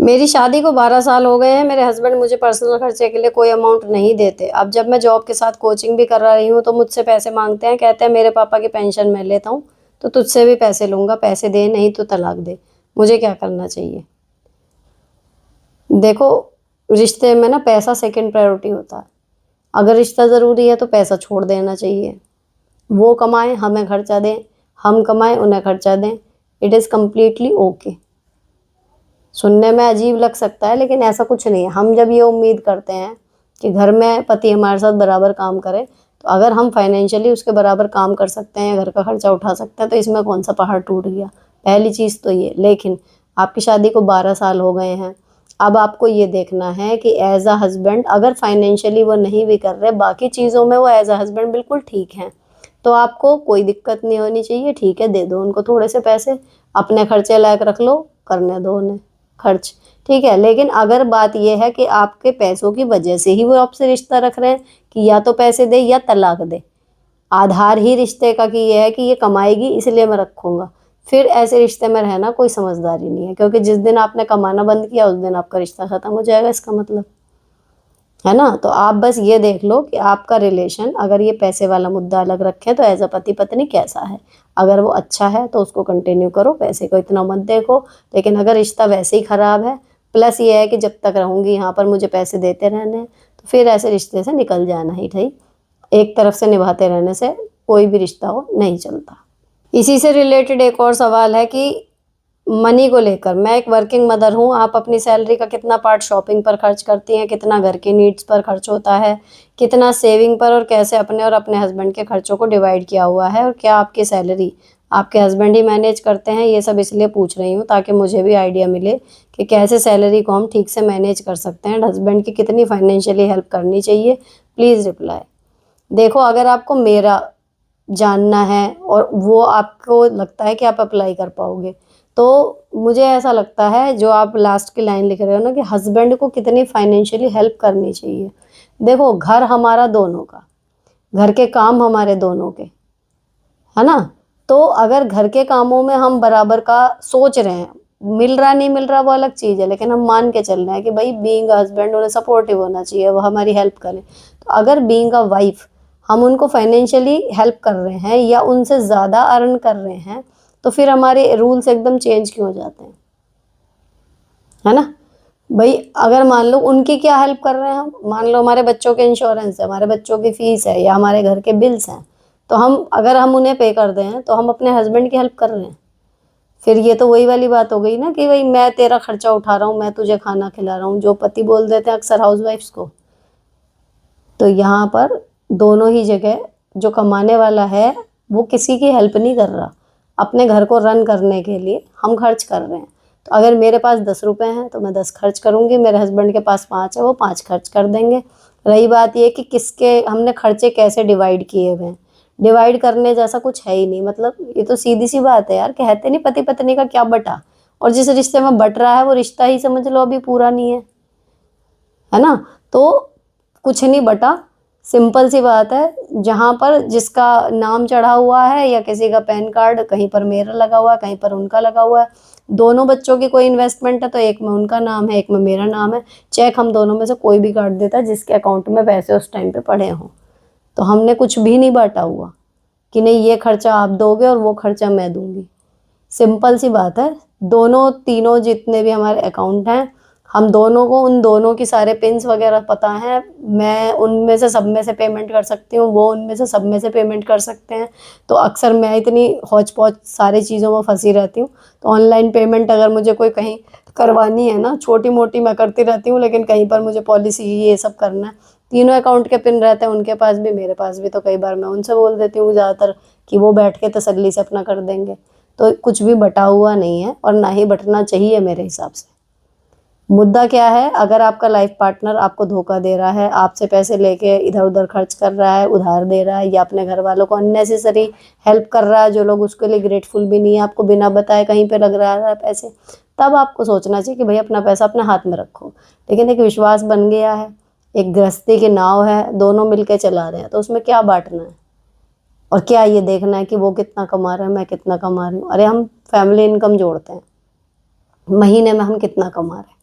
मेरी शादी को 12 साल हो गए हैं। मेरे हस्बैंड मुझे पर्सनल खर्चे के लिए कोई अमाउंट नहीं देते। अब जब मैं जॉब के साथ कोचिंग भी कर रही हूँ तो मुझसे पैसे मांगते हैं, कहते हैं मेरे पापा की पेंशन मैं लेता हूँ तो तुझसे भी पैसे लूँगा, पैसे दे नहीं तो तलाक दे। मुझे क्या करना चाहिए? देखो, रिश्ते में ना पैसा सेकंड प्रायोरिटी होता है। अगर रिश्ता ज़रूरी है तो पैसा छोड़ देना चाहिए। वो कमाएं, हमें खर्चा दें, हम कमाएं, उन्हें खर्चा दें। It is completely okay. सुनने में अजीब लग सकता है लेकिन ऐसा कुछ नहीं है। हम जब ये उम्मीद करते हैं कि घर में पति हमारे साथ बराबर काम करे, तो अगर हम फाइनेंशियली उसके बराबर काम कर सकते हैं, घर का खर्चा उठा सकते हैं, तो इसमें कौन सा पहाड़ टूट गया? पहली चीज़ तो ये। लेकिन आपकी शादी को 12 साल हो गए हैं। अब आपको ये देखना है कि एज अ हस्बैंड, अगर फाइनेंशियली वो नहीं भी कर रहे, बाकी चीज़ों में वो एज अ हस्बैंड बिल्कुल ठीक हैं, तो आपको कोई दिक्कत नहीं होनी चाहिए। ठीक है, दे दो उनको थोड़े से पैसे, अपने खर्चे लायक रख लो, करने दो उन्हें खर्च। ठीक है, लेकिन अगर बात यह है कि आपके पैसों की वजह से ही वो आपसे रिश्ता रख रहे हैं कि या तो पैसे दे या तलाक दे, आधार ही रिश्ते का कि ये है कि ये कमाएगी इसलिए मैं रखूंगा, फिर ऐसे रिश्ते में रहना कोई समझदारी नहीं है। क्योंकि जिस दिन आपने कमाना बंद किया उस दिन आपका रिश्ता खत्म हो जाएगा, इसका मतलब है ना। तो आप बस ये देख लो कि आपका रिलेशन, अगर ये पैसे वाला मुद्दा अलग रखें तो एज अ पति पत्नी कैसा है। अगर वो अच्छा है तो उसको कंटिन्यू करो, पैसे को इतना मत देखो। लेकिन अगर रिश्ता वैसे ही खराब है, प्लस ये है कि जब तक रहूंगी यहाँ पर मुझे पैसे देते रहने हैं, तो फिर ऐसे रिश्ते से निकल जाना ही ठीक। एक तरफ से निभाते रहने से कोई भी रिश्ता हो नहीं चलता। इसी से रिलेटेड एक और सवाल है कि मनी को लेकर, मैं एक वर्किंग मदर हूँ। आप अपनी सैलरी का कितना पार्ट शॉपिंग पर खर्च करती हैं, कितना घर की नीड्स पर खर्च होता है, कितना सेविंग पर, और कैसे अपने और अपने हस्बैंड के खर्चों को डिवाइड किया हुआ है, और क्या आपकी सैलरी आपके हस्बैंड ही मैनेज करते हैं? ये सब इसलिए पूछ रही हूँ ताकि मुझे भी आइडिया मिले कि कैसे सैलरी को हम ठीक से मैनेज कर सकते हैं, हस्बैंड की कितनी फाइनेंशियली हेल्प करनी चाहिए। Please reply. देखो, अगर आपको मेरा जानना है और वो आपको लगता है कि आप अप्लाई कर पाओगे, तो मुझे ऐसा लगता है जो आप लास्ट की लाइन लिख रहे हो ना कि हस्बैंड को कितनी फाइनेंशियली हेल्प करनी चाहिए। देखो, घर हमारा दोनों का, घर के काम हमारे दोनों के, है ना। तो अगर घर के कामों में हम बराबर का सोच रहे हैं, मिल रहा नहीं मिल रहा वो अलग चीज़ है, लेकिन हम मान के चल रहे हैं कि भाई बीइंग हस्बैंड उन्हें सपोर्टिव होना चाहिए, वो हमारी हेल्प करें। तो अगर बीइंग अ वाइफ हम उनको फाइनेंशियली हेल्प कर रहे हैं या उनसे ज़्यादा अर्न कर रहे हैं, तो फिर हमारे रूल्स एकदम चेंज क्यों हो जाते हैं? है ना। भाई, अगर मान लो उनकी क्या हेल्प कर रहे हैं हम, मान लो हमारे बच्चों के इंश्योरेंस है, हमारे बच्चों की फीस है, या हमारे घर के बिल्स हैं, तो हम अगर हम उन्हें पे कर दें तो हम अपने हस्बैंड की हेल्प कर रहे हैं। फिर ये तो वही वाली बात हो गई ना कि भाई मैं तेरा खर्चा उठा रहा हूँ, मैं तुझे खाना खिला रहा हूँ, जो पति बोल देते हैं अक्सर हाउसवाइफ्स को। तो यहाँ पर दोनों ही जगह जो कमाने वाला है वो किसी की हेल्प नहीं कर रहा, अपने घर को रन करने के लिए हम खर्च कर रहे हैं। तो अगर मेरे पास 10 रुपए हैं तो मैं 10 खर्च करूँगी, मेरे हस्बैंड के पास 5 है वो 5 खर्च कर देंगे। रही बात ये कि किसके हमने खर्चे कैसे डिवाइड किए हुए हैं, डिवाइड करने जैसा कुछ है ही नहीं। मतलब ये तो सीधी सी बात है यार, कहते नहीं पति पत्नी का क्या बटा। और जिस रिश्ते में बट रहा है वो रिश्ता ही समझ लो अभी पूरा नहीं है ना। तो कुछ नहीं बटा, सिंपल सी बात है। जहाँ पर जिसका नाम चढ़ा हुआ है या किसी का पैन कार्ड, कहीं पर मेरा लगा हुआ है, कहीं पर उनका लगा हुआ है, दोनों बच्चों की कोई इन्वेस्टमेंट है तो एक में उनका नाम है, एक में मेरा नाम है, चेक हम दोनों में से कोई भी काट देता है जिसके अकाउंट में पैसे उस टाइम पे पड़े हों। तो हमने कुछ भी नहीं बांटा हुआ कि नहीं ये खर्चा आप दोगे और वो खर्चा मैं दूंगी। सिंपल सी बात है, दोनों तीनों जितने भी हमारे अकाउंट हैं, हम दोनों को उन दोनों की सारे पिन्स वगैरह पता हैं। मैं उनमें से सब में से पेमेंट कर सकती हूँ, वो उनमें से सब में से पेमेंट कर सकते हैं। तो अक्सर मैं इतनी हौच पौच सारी चीज़ों में फंसी रहती हूँ। तो ऑनलाइन पेमेंट अगर मुझे कोई कहीं करवानी है ना, छोटी मोटी मैं करती रहती हूँ, लेकिन कहीं पर मुझे पॉलिसी ये सब करना है, तीनों अकाउंट के पिन रहते हैं, उनके पास भी मेरे पास भी, तो कई बार मैं उनसे बोल देती हूँ ज़्यादातर कि वो बैठ के तसल्ली से अपना कर देंगे। तो कुछ भी बटा हुआ नहीं है और ना ही बटना चाहिए मेरे हिसाब से। मुद्दा क्या है, अगर आपका लाइफ पार्टनर आपको धोखा दे रहा है, आपसे पैसे लेके इधर उधर खर्च कर रहा है, उधार दे रहा है, या अपने घर वालों को अननेसेसरी हेल्प कर रहा है जो लोग उसके लिए ग्रेटफुल भी नहीं है, आपको बिना बताए कहीं पे लग रहा है पैसे, तब आपको सोचना चाहिए कि भाई अपना पैसा अपने हाथ में रखो। लेकिन एक विश्वास बन गया है, एक गृहस्थी की नाव है, दोनों मिलके चला रहे हैं, तो उसमें क्या बांटना है और क्या ये देखना है कि वो कितना कमा रहा है मैं कितना कमा रही हूँ? अरे हम फैमिली इनकम जोड़ते हैं, महीने में हम कितना कमा रहे हैं,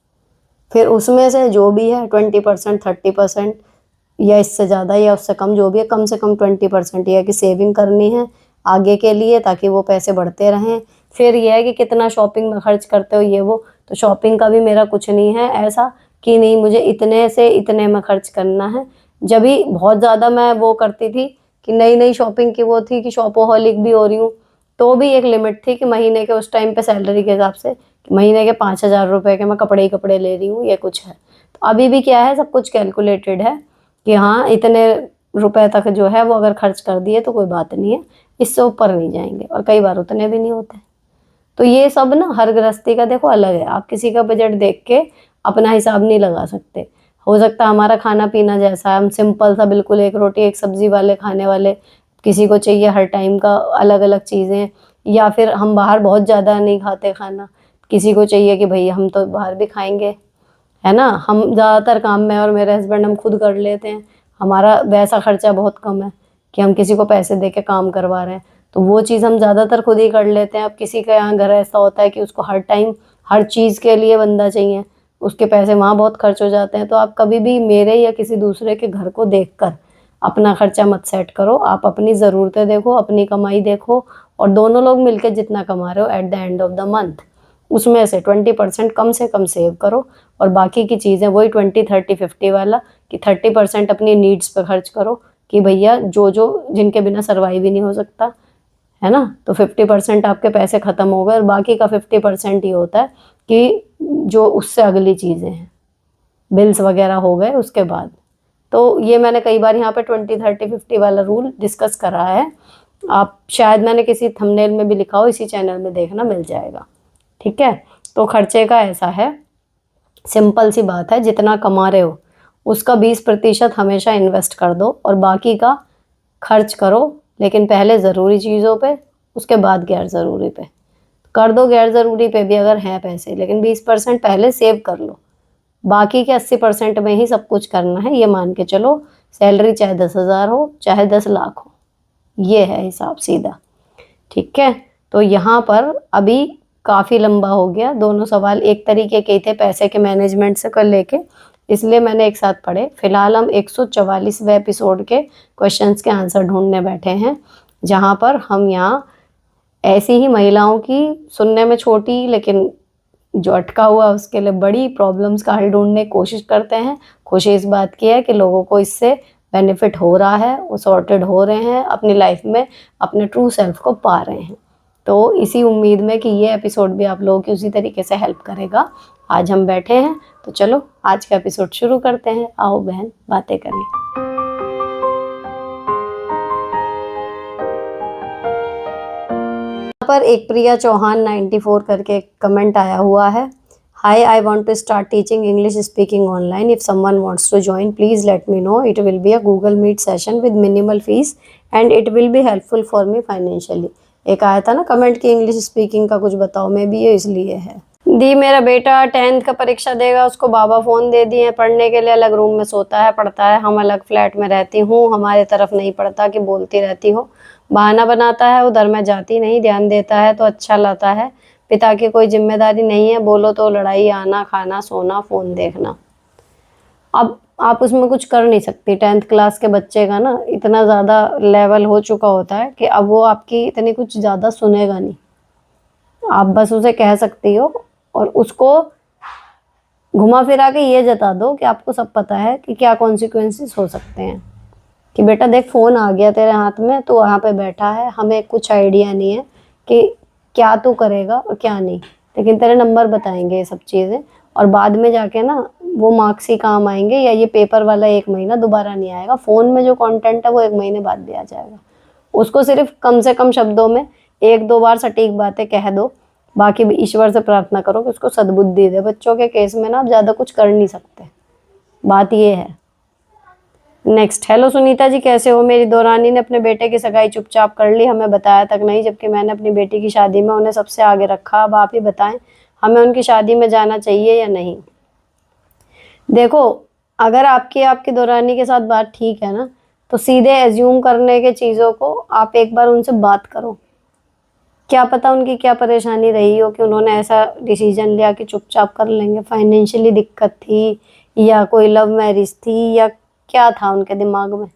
फिर उसमें से जो भी है 20%, 30% या इससे ज़्यादा या उससे कम, जो भी है कम से कम 20% यह है कि सेविंग करनी है आगे के लिए, ताकि वो पैसे बढ़ते रहें। फिर यह है कि कितना शॉपिंग में खर्च करते हो ये वो, तो शॉपिंग का भी मेरा कुछ नहीं है ऐसा कि नहीं मुझे इतने से इतने में खर्च करना है। जब भी बहुत ज़्यादा मैं वो करती थी कि नई नई शॉपिंग की वो थी कि शॉपोहॉलिक भी हो रही हूँ, तो भी एक लिमिट थी कि महीने के उस टाइम पे सैलरी के हिसाब से कि महीने के 5,000 रुपये के मैं कपड़े ही कपड़े ले रही हूँ, ये कुछ है। तो अभी भी क्या है, सब कुछ कैलकुलेटेड है कि हाँ इतने रुपए तक जो है वो अगर खर्च कर दिए तो कोई बात नहीं है, इससे ऊपर नहीं जाएंगे, और कई बार उतने भी नहीं होते। तो ये सब ना हर गृहस्थी का देखो अलग है, आप किसी का बजट देख के अपना हिसाब नहीं लगा सकते। हो सकता है हमारा खाना पीना जैसा है, हम सिंपल सा बिल्कुल एक रोटी एक सब्जी वाले खाने वाले, किसी को चाहिए हर टाइम का अलग अलग चीज़ें, या फिर हम बाहर बहुत ज़्यादा नहीं खाते खाना, किसी को चाहिए कि भई हम तो बाहर भी खाएंगे, है ना। हम ज़्यादातर काम में और मेरे हस्बैंड हम खुद कर लेते हैं, हमारा वैसा खर्चा बहुत कम है कि हम किसी को पैसे दे के काम करवा रहे हैं, तो वो चीज़ हम ज़्यादातर खुद ही कर लेते हैं। अब किसी का यहाँ घर ऐसा होता है कि उसको हर टाइम हर चीज़ के लिए बंदा चाहिए, उसके पैसे वहाँ बहुत खर्च हो जाते हैं। तो आप कभी भी मेरे या किसी दूसरे के घर को देखकर अपना खर्चा मत सेट करो, आप अपनी ज़रूरतें देखो, अपनी कमाई देखो, और दोनों लोग मिलकर जितना कमा रहे हो at the end of the month उसमें से 20% कम से कम सेव करो, और बाकी की चीज़ें वही 20, 30, 50 वाला कि 30% अपनी नीड्स पर खर्च करो कि भैया जो जो जिनके बिना सर्वाइव ही नहीं हो सकता, है ना। तो 50% आपके पैसे ख़त्म हो गए, और बाकी का 50% ये होता है कि जो उससे अगली चीज़ें हैं, बिल्स वगैरह हो गए उसके बाद। तो ये मैंने कई बार यहाँ पे 20, 30, 50 वाला रूल डिस्कस करा है, आप शायद मैंने किसी थंबनेल में भी लिखा हो, इसी चैनल में देखना मिल जाएगा, ठीक है। तो खर्चे का ऐसा है, सिंपल सी बात है, जितना कमा रहे हो उसका 20% हमेशा इन्वेस्ट कर दो और बाकी का खर्च करो, लेकिन पहले ज़रूरी चीज़ों पे, उसके बाद गैर ज़रूरी पे कर दो। गैर ज़रूरी पे भी अगर हैं पैसे, लेकिन 20% पहले सेव कर लो, बाकी के 80% में ही सब कुछ करना है, ये मान के चलो। सैलरी चाहे 10,000 हो चाहे 10 लाख हो, ये है हिसाब सीधा, ठीक है। तो यहाँ पर अभी काफ़ी लंबा हो गया, दोनों सवाल एक तरीके के ही थे पैसे के मैनेजमेंट से कर लेके, इसलिए मैंने एक साथ पढ़े। फिलहाल हम 144वें एपिसोड के क्वेश्चंस के आंसर ढूंढने बैठे हैं, जहाँ पर हम यहाँ ऐसी ही महिलाओं की सुनने में छोटी लेकिन जो अटका हुआ उसके लिए बड़ी प्रॉब्लम्स का हल ढूंढने की कोशिश करते हैं। खुशी इस बात की है कि लोगों को इससे बेनिफिट हो रहा है, वो सॉर्टेड हो रहे हैं, अपनी लाइफ में अपने ट्रू सेल्फ को पा रहे हैं। तो इसी उम्मीद में कि ये एपिसोड भी आप लोगों की उसी तरीके से हेल्प करेगा, आज हम बैठे हैं। तो चलो आज का एपिसोड शुरू करते हैं, आओ बहन बातें करें। पर एक प्रिया चौहान 94 करके कमेंट आया हुआ है। Hi, I want to start teaching English speaking online, if someone wants to join please let me know, it will be a Google Meet session with minimal fees and it will be helpful for me financially. एक आया था ना comment कि English speaking का कुछ बताओ, में भी ये इसलिए है। दी, मेरा बेटा 10th का परीक्षा देगा, उसको बाबा फ़ोन दे दिए पढ़ने के लिए, अलग रूम में सोता है पढ़ता है, हम अलग फ्लैट में रहती हूँ, हमारे तरफ नहीं पढ़ता कि बोलती रहती हो, बहाना बनाता है, उधर मैं जाती नहीं, ध्यान देता है तो अच्छा लाता है, पिता की कोई जिम्मेदारी नहीं है, बोलो तो लड़ाई, आना खाना सोना फ़ोन देखना। अब आप उसमें कुछ कर नहीं सकती, 10th क्लास के बच्चे का ना इतना ज़्यादा लेवल हो चुका होता है कि अब वो आपकी इतनी कुछ ज़्यादा सुनेगा नहीं, आप बस उसे कह सकती हो और उसको घुमा फिरा के ये जता दो कि आपको सब पता है कि क्या कॉन्सिक्वेंसेस हो सकते हैं, कि बेटा देख फ़ोन आ गया तेरे हाथ में, तो वहाँ पे बैठा है, हमें कुछ आइडिया नहीं है कि क्या तू करेगा और क्या नहीं, लेकिन तेरे नंबर बताएंगे ये सब चीज़ें, और बाद में जाके ना वो मार्क्स ही काम आएंगे, या ये पेपर वाला 1 महीना दोबारा नहीं आएगा, फ़ोन में जो कंटेंट है वो 1 महीने बाद भी आ जाएगा। उसको सिर्फ कम से कम शब्दों में 1-2 बार सटीक बातें कह दो, बाकी भी ईश्वर से प्रार्थना करो कि उसको सद्बुद्धि दे। बच्चों के केस में ना आप ज़्यादा कुछ कर नहीं सकते, बात ये है। नेक्स्ट, हेलो सुनीता जी कैसे हो, मेरी दौरानी ने अपने बेटे की सगाई चुपचाप कर ली, हमें बताया तक नहीं, जबकि मैंने अपनी बेटी की शादी में उन्हें सबसे आगे रखा, अब आप ही बताएं हमें उनकी शादी में जाना चाहिए या नहीं। देखो, अगर आपकी दौरानी के साथ बात ठीक है ना, तो सीधे एज्यूम करने के चीज़ों को आप एक बार उनसे बात करो, क्या पता उनकी क्या परेशानी रही हो कि उन्होंने ऐसा डिसीजन लिया कि चुपचाप कर लेंगे। फाइनेंशियली दिक्कत थी या कोई लव मैरिज थी या क्या था उनके दिमाग में।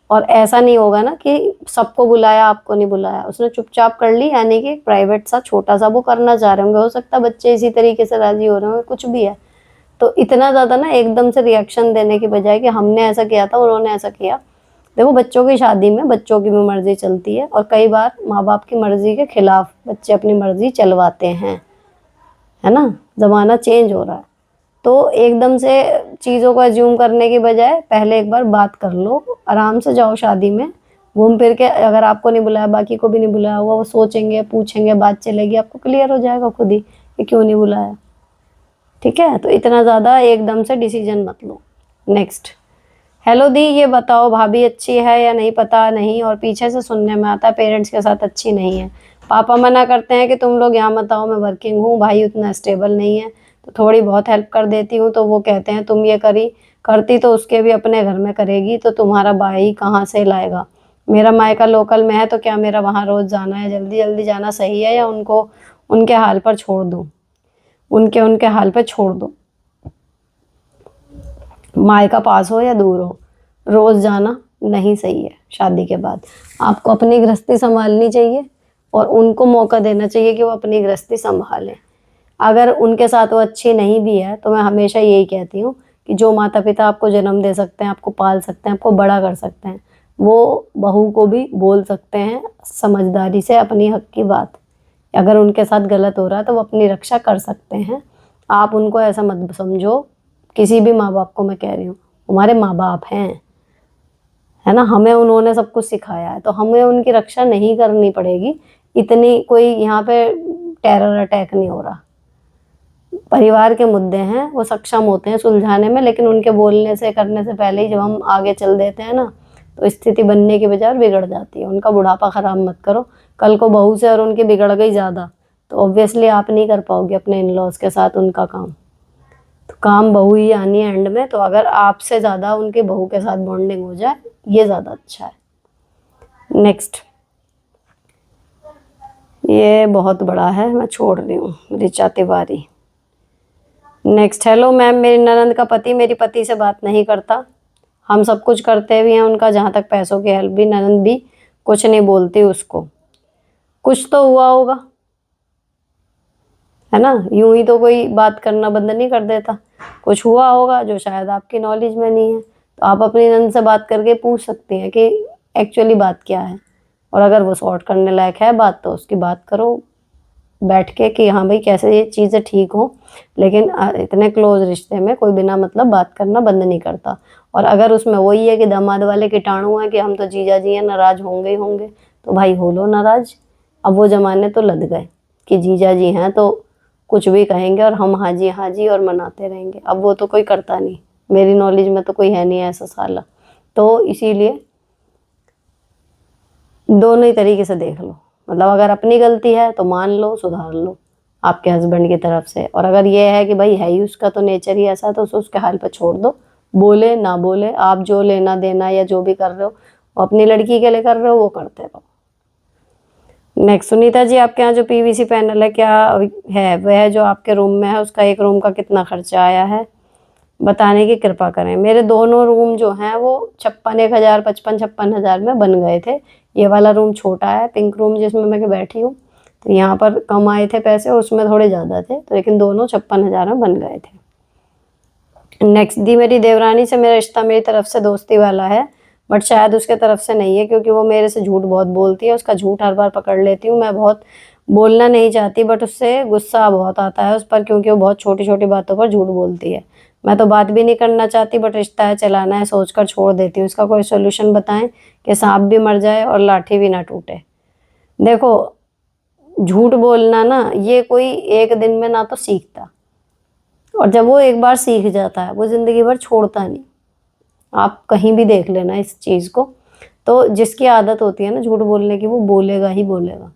और ऐसा नहीं होगा ना कि सबको बुलाया आपको नहीं बुलाया, उसने चुपचाप कर ली, यानी कि प्राइवेट सा छोटा सा वो करना चाह रहे होंगे। हो सकता है बच्चे इसी तरीके से राजी हो रहे होंगे, कुछ भी है। तो इतना ज़्यादा ना एकदम से रिएक्शन देने की बजाय कि हमने ऐसा किया था, उन्होंने ऐसा किया। देखो बच्चों की शादी में बच्चों की भी मर्जी चलती है, और कई बार माँ बाप की मर्जी के खिलाफ बच्चे अपनी मर्जी चलवाते हैं, है ना। ज़माना चेंज हो रहा है, तो एकदम से चीज़ों को एज्यूम करने की बजाय पहले एक बार बात कर लो, आराम से जाओ शादी में, घूम फिर के। अगर आपको नहीं बुलाया, बाकी को भी नहीं बुलाया हुआ, वो सोचेंगे, पूछेंगे, बात चलेगी, आपको क्लियर हो जाएगा खुद ही कि क्यों नहीं बुलाया। ठीक है, तो इतना ज़्यादा एकदम से डिसीजन मत लो। नेक्स्ट, हेलो दी, ये बताओ भाभी अच्छी है या नहीं, पता नहीं, और पीछे से सुनने में आता है पेरेंट्स के साथ अच्छी नहीं है। पापा मना करते हैं कि तुम लोग यहाँ मत आओ, मैं वर्किंग हूँ, भाई उतना स्टेबल नहीं है, तो थोड़ी बहुत हेल्प कर देती हूँ, तो वो कहते हैं तुम ये करती तो उसके भी अपने घर में करेगी, तो तुम्हारा भाई कहाँ से लाएगा। मेरा मायका लोकल में है, तो क्या मेरा वहाँ रोज़ जाना है, जल्दी जल्दी जाना सही है, या उनको उनके हाल पर छोड़ दूँ, उनके उनके हाल पर छोड़ दो। मायका पास हो या दूर हो, रोज़ जाना नहीं सही है। शादी के बाद आपको अपनी गृहस्थी संभालनी चाहिए, और उनको मौका देना चाहिए कि वो अपनी गृहस्थी संभालें। अगर उनके साथ वो अच्छी नहीं भी है, तो मैं हमेशा यही कहती हूँ कि जो माता पिता आपको जन्म दे सकते हैं, आपको पाल सकते हैं, आपको बड़ा कर सकते हैं, वो बहू को भी बोल सकते हैं समझदारी से अपनी हक की बात। अगर उनके साथ गलत हो रहा है तो वो अपनी रक्षा कर सकते हैं। आप उनको ऐसा मत समझो, किसी भी माँ बाप को मैं कह रही हूँ, हमारे माँ बाप हैं, है ना, हमें उन्होंने सब कुछ सिखाया है, तो हमें उनकी रक्षा नहीं करनी पड़ेगी। इतनी कोई यहाँ पे टेरर अटैक नहीं हो रहा। परिवार के मुद्दे हैं, वो सक्षम होते हैं सुलझाने में, लेकिन उनके बोलने से करने से पहले ही जब हम आगे चल देते हैं ना, तो स्थिति बनने की बजाय बिगड़ जाती है। उनका बुढ़ापा खराब मत करो। कल को बहू से और उनकी बिगड़ गई ज़्यादा, तो ऑब्वियसली आप नहीं कर पाओगे अपने इन लॉज के साथ उनका काम। तो काम बहू ही आनी है एंड में, तो अगर आपसे ज़्यादा उनकी बहू के साथ बॉन्डिंग हो जाए, ये ज़्यादा अच्छा है। नेक्स्ट, ये बहुत बड़ा है, मैं छोड़ रही हूँ, Richa Tiwari. Next, hello ma'am, मेरी ननंद का पति मेरी पति से बात नहीं करता। हम सब कुछ करते भी हैं उनका, जहाँ तक पैसों की हेल्प भी, ननंद भी कुछ नहीं बोलती उसको। कुछ तो हुआ होगा, है ना, यूं ही तो कोई बात करना बंद नहीं कर देता। कुछ हुआ होगा जो शायद आपकी नॉलेज में नहीं है, तो आप अपनी ननंद से बात करके पूछ सकती हैं कि एक्चुअली बात क्या है। और अगर वो सॉर्ट करने लायक है बात, तो उसकी बात करो बैठ के कि हाँ भाई कैसे ये चीज़ें ठीक हो। लेकिन इतने क्लोज रिश्ते में कोई बिना मतलब बात करना बंद नहीं करता। और अगर उसमें वही है कि दामाद वाले कीटाणु हैं कि हम तो जीजा जी हैं, नाराज होंगे ही होंगे, तो भाई हो लो नाराज। अब वो जमाने तो लद गए कि जीजा जी हैं तो कुछ भी कहेंगे और हम हाँ जी और मनाते रहेंगे। अब वो तो कोई करता नहीं, मेरी नॉलेज में तो कोई है नहीं ऐसा साला। तो इसीलिए दोनों ही तरीके से देख लो, मतलब अगर अपनी गलती है तो मान लो, सुधार लो आपके हस्बैंड की तरफ से। और अगर ये है कि भाई है ही उसका तो नेचर ही ऐसा, तो उसके हाल पर छोड़ दो। बोले ना बोले, आप जो लेना देना या जो भी कर रहे हो वो अपनी लड़की के लिए कर रहे हो, वो करते रहो। नेक्स्ट, सुनीता जी, आपके यहाँ जो पीवीसी पैनल है क्या है, वह जो आपके रूम में है उसका एक रूम का कितना खर्चा आया है, बताने की कृपा करें। मेरे दोनों रूम जो हैं वो 56,000, 55,000 में बन गए थे। ये वाला रूम छोटा है, पिंक रूम जिसमें मैं बैठी हूँ, तो यहाँ पर कम आए थे पैसे, उसमें थोड़े ज़्यादा थे, तो लेकिन दोनों 56,000 में बन गए थे। नेक्स्ट, दी, मेरी देवरानी से मेरा रिश्ता मेरी तरफ से दोस्ती वाला है, बट शायद उसके तरफ से नहीं है, क्योंकि वो मेरे से झूठ बहुत बोलती है। उसका झूठ हर बार पकड़ लेती हूँ मैं, बहुत बोलना नहीं चाहती, बट उससे गुस्सा बहुत आता है उस पर, क्योंकि वो बहुत छोटी छोटी बातों पर झूठ बोलती है। मैं तो बात भी नहीं करना चाहती, बट रिश्ता है, चलाना है, सोचकर छोड़ देती हूँ। इसका कोई सोल्यूशन बताएं कि सांप भी मर जाए और लाठी भी ना टूटे। देखो, झूठ बोलना ना, ये कोई एक दिन में ना तो सीखता, और जब वो एक बार सीख जाता है वो ज़िंदगी भर छोड़ता नहीं। आप कहीं भी देख लेना इस चीज़ को। तो जिसकी आदत होती है ना झूठ बोलने की, वो बोलेगा ही बोलेगा।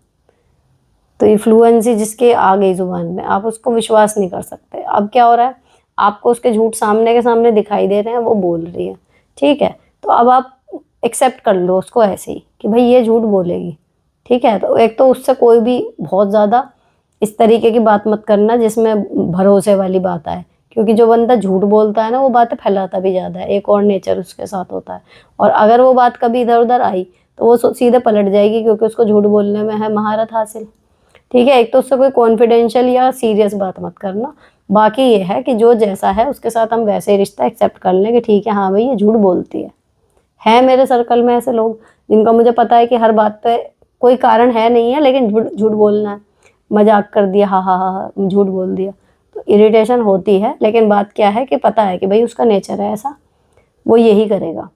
तो इफ्लुएंसी जिसके आ गई ज़ुबान में, आप उसको विश्वास नहीं कर सकते। अब क्या हो रहा है, आपको उसके झूठ सामने के सामने दिखाई दे रहे हैं, वो बोल रही है, ठीक है, तो अब आप एक्सेप्ट कर लो उसको ऐसे ही कि भाई ये झूठ बोलेगी, ठीक है। तो एक तो उससे कोई भी बहुत ज़्यादा इस तरीके की बात मत करना जिसमें भरोसे वाली बात आए, क्योंकि जो बंदा झूठ बोलता है ना वो बातें फैलाता भी ज़्यादा है, एक और नेचर उसके साथ होता है। और अगर वो बात कभी इधर उधर आई तो वो सीधे पलट जाएगी, क्योंकि उसको झूठ बोलने में है महारत हासिल। ठीक है। एक तो उससे कोई कॉन्फिडेंशियल या सीरियस बात मत करना। बाकी ये है कि जो जैसा है उसके साथ हम वैसे ही रिश्ता एक्सेप्ट कर लें कि ठीक है हाँ भाई ये झूठ बोलती है मेरे सर्कल में ऐसे लोग जिनका मुझे पता है कि हर बात पे कोई कारण है नहीं है, लेकिन झूठ झूठ बोलना है, मजाक कर दिया, हाँ हाँ हाँ झूठ बोल दिया, तो इरिटेशन होती है। लेकिन बात क्या है कि पता है कि भाई उसका नेचर है ऐसा, वो यही करेगा।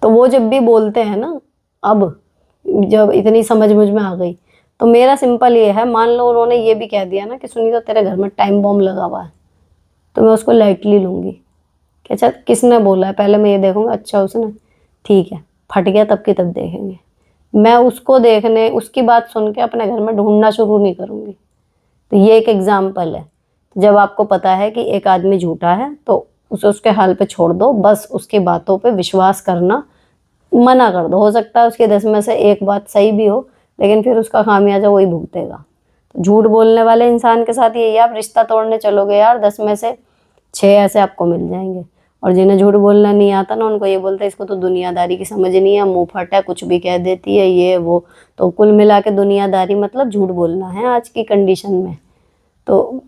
तो वो जब भी बोलते हैं ना, अब जब इतनी समझ मुझ में आ गई, तो मेरा सिंपल ये है, मान लो उन्होंने ये भी कह दिया ना कि सुनीता तेरे घर में टाइम बॉम्ब लगा हुआ है, तो मैं उसको लाइटली लूँगी कि अच्छा किसने बोला है, पहले मैं ये देखूँगा अच्छा उसने, ठीक है फट गया तब की तब देखेंगे। मैं उसको देखने उसकी बात सुन के अपने घर में ढूंढना शुरू नहीं करूँगी। तो ये एक एग्जाम्पल है। जब आपको पता है कि एक आदमी झूठा है तो उसे उसके हाल पे छोड़ दो, बस उसकी बातों पे विश्वास करना मना कर दो। हो सकता है उसके 10 में से एक बात सही भी हो, लेकिन फिर उसका खामियाजा वही भुगतेगा। तो झूठ बोलने वाले इंसान के साथ यही, आप रिश्ता तोड़ने चलोगे यार 10 में से 6 ऐसे आपको मिल जाएंगे। और जिन्हें झूठ बोलना नहीं आता ना, उनको ये बोलते हैं इसको तो दुनियादारी की समझ नहीं है, मुंह फट है, कुछ भी कह देती है ये वो। तो कुल मिला के दुनियादारी मतलब झूठ बोलना है आज की कंडीशन में। तो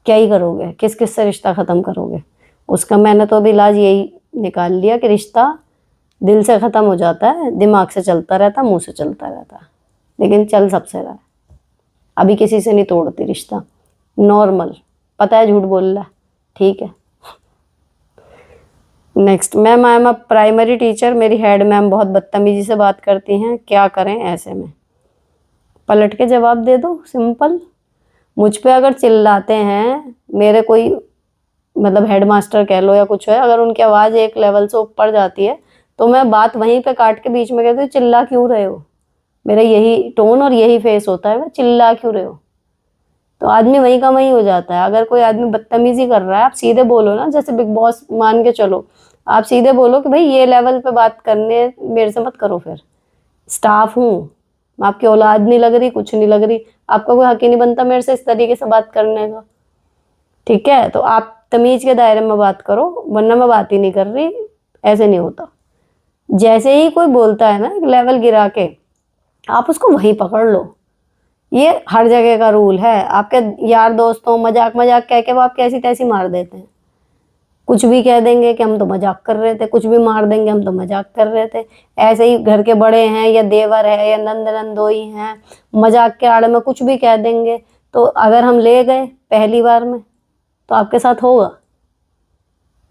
क्या ही करोगे, किस किस से रिश्ता ख़त्म करोगे? उसका मैंने तो अभी इलाज यही निकाल लिया कि रिश्ता दिल से ख़त्म हो जाता है, दिमाग से चलता रहता, मुंह से चलता रहता, लेकिन चल सबसे रहा है। अभी किसी से नहीं तोड़ती रिश्ता, नॉर्मल, पता है झूठ बोल रहा है, ठीक है। Next, ma'am I am a primary teacher, मेरी हेड मैम बहुत बदतमीजी से बात करती हैं, क्या करें ऐसे में? पलट के जवाब दे दो, सिंपल। मुझ पे अगर चिल्लाते हैं, मेरे कोई मतलब हेड मास्टर कह लो या कुछ है, अगर उनकी आवाज़ एक लेवल से ऊपर जाती है तो मैं बात वहीं पे काट के बीच में कहती हूँ चिल्ला क्यों रहे हो? मेरा यही टोन और यही फेस होता है, मैं चिल्ला क्यों रहे हो? तो आदमी वहीं का वहीं हो जाता है। अगर कोई आदमी बदतमीजी कर रहा है, आप सीधे बोलो ना, जैसे बिग बॉस मान के चलो, आप सीधे बोलो कि भाई ये लेवल पे बात करने मेरे से मत करो, फिर स्टाफ हूँ, आपकी औलाद नहीं लग रही, कुछ नहीं लग रही, आपका कोई हक ही नहीं बनता मेरे से इस तरीके से बात करने का। ठीक है, तो आप तमीज के दायरे में बात करो, वरना मैं बात ही नहीं कर रही, ऐसे नहीं होता। जैसे ही कोई बोलता है ना एक लेवल गिरा के, आप उसको वहीं पकड़ लो। ये हर जगह का रूल है। आपके यार दोस्तों मजाक मजाक कह के वो आप कैसी तैसी मार देते हैं, कुछ भी कह देंगे कि हम तो मजाक कर रहे थे, कुछ भी मार देंगे हम तो मजाक कर रहे थे। ऐसे ही घर के बड़े हैं या देवर है या नंद नंदोई हैं, मजाक के आड़ में कुछ भी कह देंगे, तो अगर हम ले गए पहली बार में तो आपके साथ होगा।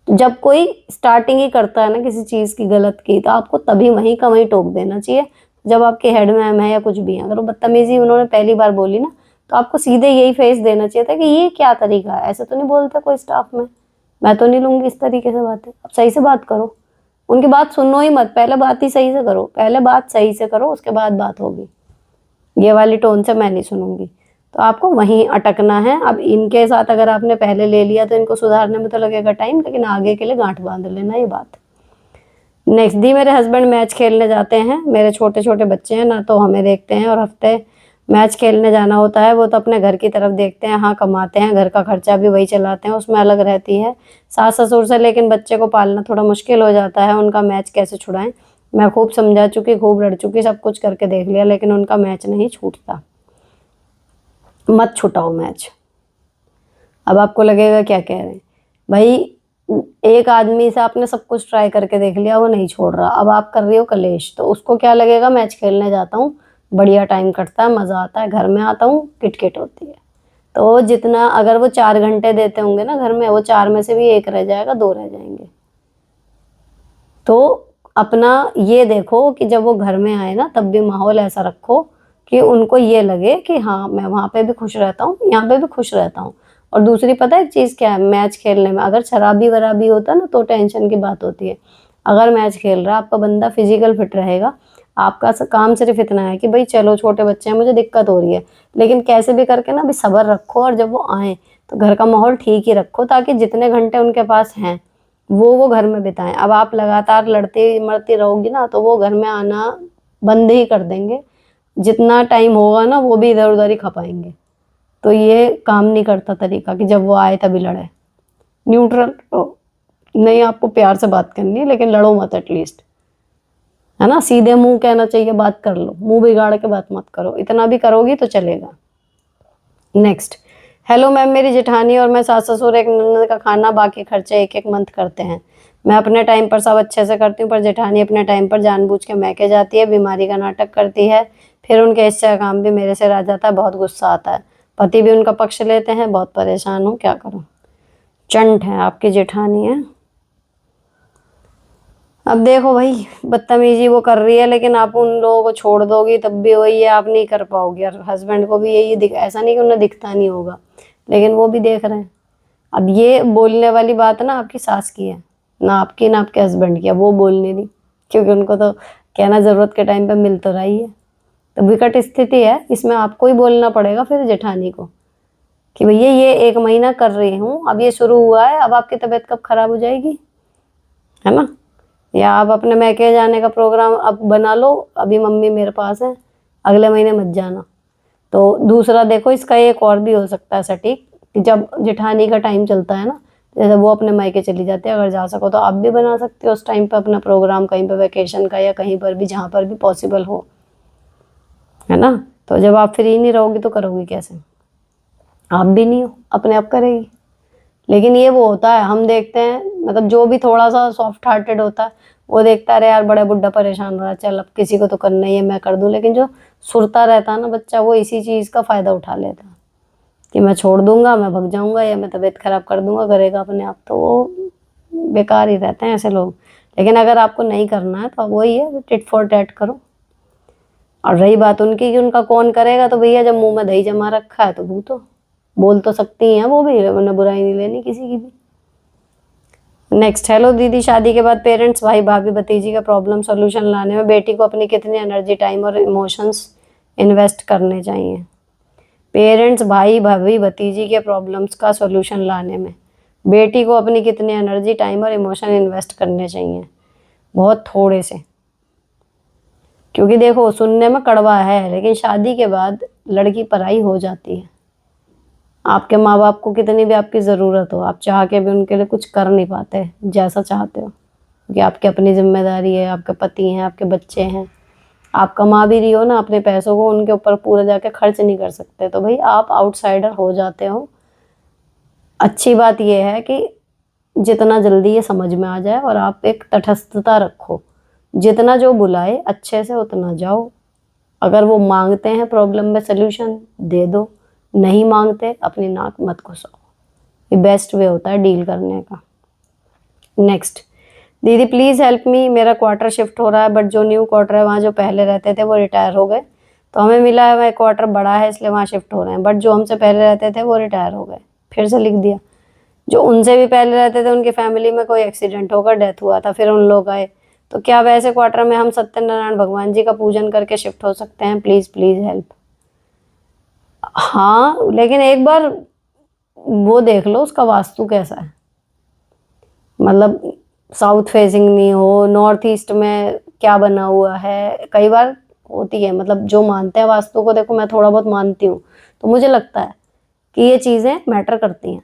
जब कोई स्टार्टिंग ही करता है ना किसी चीज़ की गलत की, तो आपको तभी वहीं का वहीं टोक देना चाहिए। जब आपके हेड मैम है या कुछ भी है, अगर वो बदतमीजी उन्होंने पहली बार बोली ना, तो आपको सीधे यही फेस देना चाहिए था कि ये क्या तरीका है, ऐसे तो नहीं बोलता कोई स्टाफ में, मैं तो नहीं लूँगी इस तरीके से बातें। अब सही से बात करो, उनकी बात सुनो ही मत, पहले बात ही सही से करो, पहले बात सही से करो, उसके बाद बात होगी। ये वाली टोन से मैं नहीं सुनूंगी। तो आपको वहीं अटकना है। अब इनके साथ अगर आपने पहले ले लिया तो इनको सुधारने में तो लगेगा टाइम, लेकिन आगे के लिए गांठ बांध लेना ये बात। नेक्स्ट दी, मेरे हस्बैंड मैच खेलने जाते हैं, मेरे छोटे छोटे बच्चे हैं ना, तो हमें देखते हैं, और हफ्ते मैच खेलने जाना होता है वो तो अपने घर की तरफ देखते हैं, हाँ कमाते हैं, घर का खर्चा भी वही चलाते हैं, उसमें अलग रहती है सास ससुर से। लेकिन बच्चे को पालना थोड़ा मुश्किल हो जाता है, उनका मैच कैसे छुड़ाएं? मैं खूब समझा चुकी, खूब लड़ चुकी, सब कुछ करके देख लिया, लेकिन उनका मैच नहीं छूटता। मत छुटाओ मैच। अब आपको लगेगा क्या कह रहे हैं भाई, एक आदमी से आपने सब कुछ ट्राई करके देख लिया, वो नहीं छोड़ रहा, अब आप कर रही हो कलेश, तो उसको क्या लगेगा, मैच खेलने जाता हूँ, बढ़िया टाइम कटता है, मज़ा आता है, घर में आता हूँ किटकिट होती है। तो जितना अगर वो 4 घंटे देते होंगे ना घर में, वो 4 में से भी एक रह जाएगा, 2 रह जाएंगे। तो अपना ये देखो कि जब वो घर में आए ना, तब भी माहौल ऐसा रखो कि उनको ये लगे कि हाँ मैं वहाँ पे भी खुश रहता हूँ, यहाँ पे भी खुश रहता हूँ। और दूसरी पता है एक चीज़ क्या है, मैच खेलने में अगर शराबी वराबी होता ना तो टेंशन की बात होती है। अगर मैच खेल रहा आपका बंदा फिजिकल फिट रहेगा, आपका काम सिर्फ इतना है कि भाई चलो छोटे बच्चे हैं, मुझे दिक्कत हो रही है, लेकिन कैसे भी करके ना अभी सब्र रखो, और जब वो आए तो घर का माहौल ठीक ही रखो, ताकि जितने घंटे उनके पास हैं वो घर में बिताएं। अब आप लगातार लड़ते मरती रहोगी ना, तो वो घर में आना बंद ही कर देंगे। जितना टाइम होगा ना वो भी इधर उधर ही खपाएंगे। तो ये काम नहीं करता तरीका कि जब वो आए तभी लड़े। न्यूट्रल नहीं, आपको प्यार से बात करनी है लेकिन लड़ो मत एटलीस्ट, है ना। सीधे मुंह कहना चाहिए, बात कर लो, मुंह बिगाड़ के बात मत करो। इतना भी करोगी तो चलेगा। नेक्स्ट, हेलो मैम, मेरी जेठानी और मैं, सास ससुर, एक ननद का खाना, बाकी खर्चे एक एक मंथ करते हैं। मैं अपने टाइम पर सब अच्छे से करती हूँ, पर जेठानी अपने टाइम पर जानबूझ के मैके जाती है, बीमारी का नाटक करती है, फिर उनके हिस्से का काम भी मेरे से रह जाता है। बहुत गुस्सा आता है। पति भी उनका पक्ष लेते हैं। बहुत परेशान हूँ, क्या करूँ। चंट है आपकी जेठानी है। अब देखो भाई, बदतमीजी वो कर रही है लेकिन आप उन लोगों को छोड़ दोगी तब भी वही है, आप नहीं कर पाओगी। और हस्बैंड को भी यही ऐसा नहीं कि उन्हें दिखता नहीं होगा, लेकिन वो भी देख रहे हैं। अब ये बोलने वाली बात ना आपकी सास की है, ना आपकी, ना आपके हस्बैंड की है। वो बोल नहीं रही क्योंकि उनको तो कहना ज़रूरत के टाइम पे मिल तो रही है। तो विकट स्थिति है, इसमें आपको ही बोलना पड़ेगा फिर जेठानी को कि भैया ये 1 महीना कर रही हूँ, अब ये शुरू हुआ है, अब आपकी तबीयत कब खराब हो जाएगी, है ना। या आप अपने मैके जाने का प्रोग्राम अब बना लो, अभी मम्मी मेरे पास है, अगले महीने मत जाना। तो दूसरा देखो, इसका एक और भी हो सकता है सटीक कि जब जेठानी का टाइम चलता है ना, जैसे वो अपने मायके चली जाती है, अगर जा सको तो आप भी बना सकते हो उस टाइम पे अपना प्रोग्राम, कहीं पे वेकेशन का या कहीं पर भी जहाँ पर भी पॉसिबल हो, है ना। तो जब आप फ्री नहीं रहोगी तो करोगी कैसे, आप भी नहीं हो, अपने आप करेगी। लेकिन ये वो होता है, हम देखते हैं, मतलब जो भी थोड़ा सा सॉफ्ट हार्टेड होता है वो देखता है अरे यार बड़ा बुड्ढा परेशान हो रहा है, चल अब किसी को तो करना ही है, मैं कर दूं। लेकिन जो सुरता रहता है ना बच्चा, वो इसी चीज़ का फ़ायदा उठा लेता है कि मैं छोड़ दूंगा, मैं भग जाऊंगा, या मैं तबीयत खराब कर दूंगा, करेगा अपने आप। तो वो बेकार ही रहते हैं ऐसे लोग। लेकिन अगर आपको नहीं करना है तो वही है, टिट फॉर टैट करो। और रही बात उनकी कि उनका कौन करेगा, तो भैया जब मुंह में दही जमा रखा है तो भूतो बोल तो सकती हैं वो भी, उन्हें बुराई नहीं लेनी किसी की भी। नेक्स्ट, हेलो दीदी, शादी के बाद पेरेंट्स, भाई भाभी, भतीजी का प्रॉब्लम सॉल्यूशन लाने में बेटी को अपनी कितनी एनर्जी, टाइम और इमोशंस इन्वेस्ट करने चाहिए। पेरेंट्स, भाई भाभी, भतीजी के प्रॉब्लम्स का सॉल्यूशन लाने में बेटी को अपनी कितनी एनर्जी, टाइम और इमोशन इन्वेस्ट करने चाहिए। बहुत थोड़े से। क्योंकि देखो, सुनने में कड़वा है लेकिन शादी के बाद लड़की पराई हो जाती है। आपके माँ बाप को कितनी भी आपकी ज़रूरत हो, आप चाह के भी उनके लिए कुछ कर नहीं पाते जैसा चाहते हो, क्योंकि आपकी अपनी जिम्मेदारी है, आपके पति हैं, आपके बच्चे हैं। आप कमा भी रही हो ना अपने पैसों को, उनके ऊपर पूरा जाके खर्च नहीं कर सकते, तो भाई आप आउटसाइडर हो जाते हो। अच्छी बात यह है कि जितना जल्दी ये समझ में आ जाए, और आप एक तटस्थता रखो, जितना जो बुलाए अच्छे से उतना जाओ। अगर वो मांगते हैं प्रॉब्लम में सल्यूशन, दे दो। नहीं मांगते, अपनी नाक मत घुसाओ। ये बेस्ट वे होता है डील करने का। नेक्स्ट, दीदी प्लीज़ हेल्प मी, मेरा क्वार्टर शिफ्ट हो रहा है, बट जो न्यू क्वार्टर है वहाँ जो पहले रहते थे वो रिटायर हो गए, तो हमें मिला है वह क्वार्टर बड़ा है इसलिए वहाँ शिफ्ट हो रहे हैं, बट जो हमसे पहले रहते थे वो रिटायर हो गए। फिर से लिख दिया, जो उनसे भी पहले रहते थे उनकी फैमिली में कोई एक्सीडेंट होकर डेथ हुआ था, फिर उन लोग आए। तो क्या वैसे क्वार्टर में हम सत्यनारायण भगवान जी का पूजन करके शिफ्ट हो सकते हैं? Please please help. हाँ, लेकिन एक बार वो देख लो उसका वास्तु कैसा है, मतलब साउथ फेसिंग नहीं हो, नॉर्थ ईस्ट में क्या बना हुआ है। कई बार होती है, मतलब जो मानते हैं वास्तु को, देखो मैं थोड़ा बहुत मानती हूँ, तो मुझे लगता है कि ये चीज़ें मैटर करती हैं।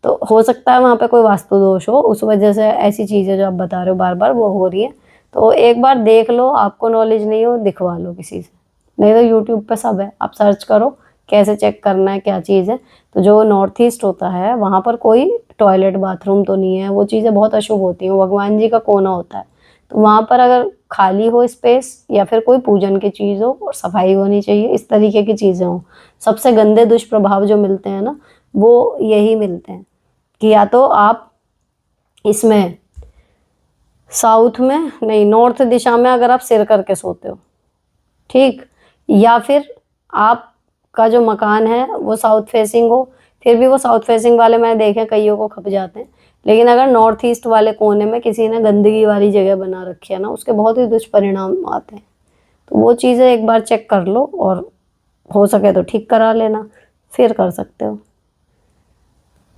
तो हो सकता है वहाँ पे कोई वास्तु दोष हो, उस वजह से ऐसी चीज़ें जो आप बता रहे हो बार बार वो हो रही है। तो एक बार देख लो, आपको नॉलेज नहीं हो दिखवा लो किसी से, नहीं तो यूट्यूब पे सब है, आप सर्च करो कैसे चेक करना है क्या चीज़ है। तो जो नॉर्थ ईस्ट होता है वहाँ पर कोई टॉयलेट बाथरूम तो नहीं है, वो चीज़ें बहुत अशुभ होती हैं, भगवान जी का कोना होता है। तो वहाँ पर अगर खाली हो स्पेस, या फिर कोई पूजन की चीज़ हो और सफाई होनी चाहिए, इस तरीके की चीज़ें हों। सबसे गंदे दुष्प्रभाव जो मिलते हैं ना, वो यही मिलते हैं कि या तो आप इसमें साउथ में नहीं, नॉर्थ दिशा में अगर आप सिर करके सोते हो, ठीक, या फिर आपका जो मकान है वो साउथ फेसिंग हो। फिर भी वो साउथ फेसिंग वाले मैंने देखे कईयों को खप जाते हैं, लेकिन अगर नॉर्थ ईस्ट वाले कोने में किसी ने गंदगी वाली जगह बना रखी है ना, उसके बहुत ही दुष्परिणाम आते हैं। तो वो चीज़ें एक बार चेक कर लो, और हो सके तो ठीक करा लेना, फिर कर सकते हो।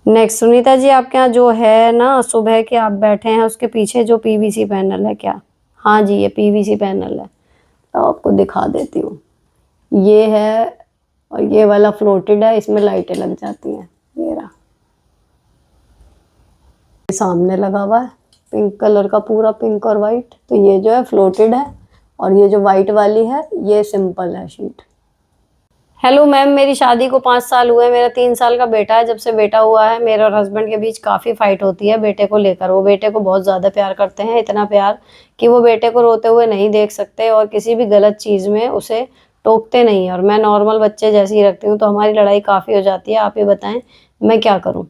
नेक्स्ट, सुनीता जी, आपके यहाँ जो है ना सुबह के आप बैठे हैं उसके पीछे जो पीवीसी पैनल है क्या? हाँ जी, ये पीवीसी पैनल है। तो आपको दिखा देती हूँ। ये है और ये वाला फ्लोटेड है, इसमें लाइटें लग जाती हैं। ये रहा, सामने लगा हुआ है पिंक कलर का, पूरा पिंक और वाइट। तो ये जो है फ्लोटेड है और ये जो वाइट वाली है ये सिंपल है शीट। हेलो मैम, मेरी शादी को 5 साल हुए। मेरा 3 साल का बेटा है। जब से बेटा हुआ है मेरे और हस्बैंड के बीच काफ़ी फाइट होती है बेटे को लेकर। वो बेटे को बहुत ज़्यादा प्यार करते हैं, इतना प्यार कि वो बेटे को रोते हुए नहीं देख सकते और किसी भी गलत चीज़ में उसे टोकते नहीं है। और मैं नॉर्मल बच्चे जैसी ही रखती हूँ, तो हमारी लड़ाई काफ़ी हो जाती है। आप ही बताएं मैं क्या करूँ?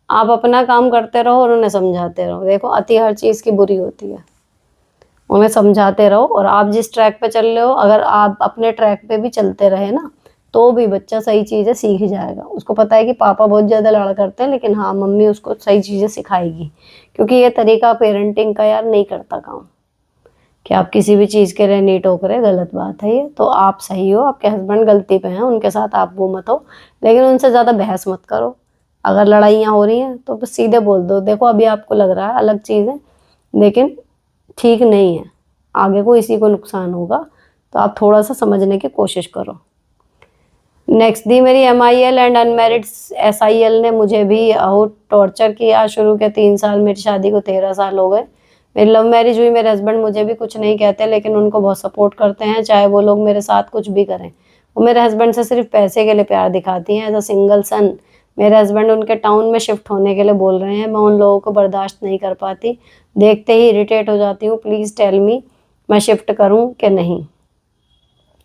आप अपना काम करते रहो और उन्हें समझाते रहो। देखो, अति हर चीज़ की बुरी होती है। उन्हें समझाते रहो और आप जिस ट्रैक पे चल रहे हो, अगर आप अपने ट्रैक पे भी चलते रहे ना, तो भी बच्चा सही चीज़ें सीख जाएगा। उसको पता है कि पापा बहुत ज़्यादा लाड़ करते हैं, लेकिन हाँ, मम्मी उसको सही चीज़ें सिखाएगी। क्योंकि ये तरीका पेरेंटिंग का यार नहीं करता काम, कि आप किसी भी चीज़ के लिए नहीं टोक रहे। गलत बात है ये। तो आप सही हो, आपके हस्बैंड गलती पे हैं, उनके साथ आप वो मत हो, लेकिन उनसे ज़्यादा बहस मत करो। अगर लड़ाइयाँ हो रही हैं तो बस सीधे बोल दो, देखो अभी आपको लग रहा है अलग चीज़ है, लेकिन ठीक नहीं है, आगे को इसी को नुकसान होगा, तो आप थोड़ा सा समझने की कोशिश करो। नेक्स्ट दी मेरी MIL एंड अनमेरिड SIL ने मुझे भी टॉर्चर किया। शुरू के 3 साल, मेरी शादी को 13 साल हो गए। मेरी लव मैरिज हुई। मेरे हस्बैंड मुझे भी कुछ नहीं कहते, लेकिन उनको बहुत सपोर्ट करते हैं, चाहे वो लोग मेरे साथ कुछ भी करें। वो मेरे हस्बैंड से सिर्फ पैसे के लिए प्यार दिखाती हैं। एज अ सिंगल सन, मेरे हस्बैंड उनके टाउन में शिफ्ट होने के लिए बोल रहे हैं। मैं उन लोगों को बर्दाश्त नहीं कर पाती, देखते ही इरिटेट हो जाती हूँ। प्लीज़ टेल मी, मैं शिफ्ट करूँ कि नहीं?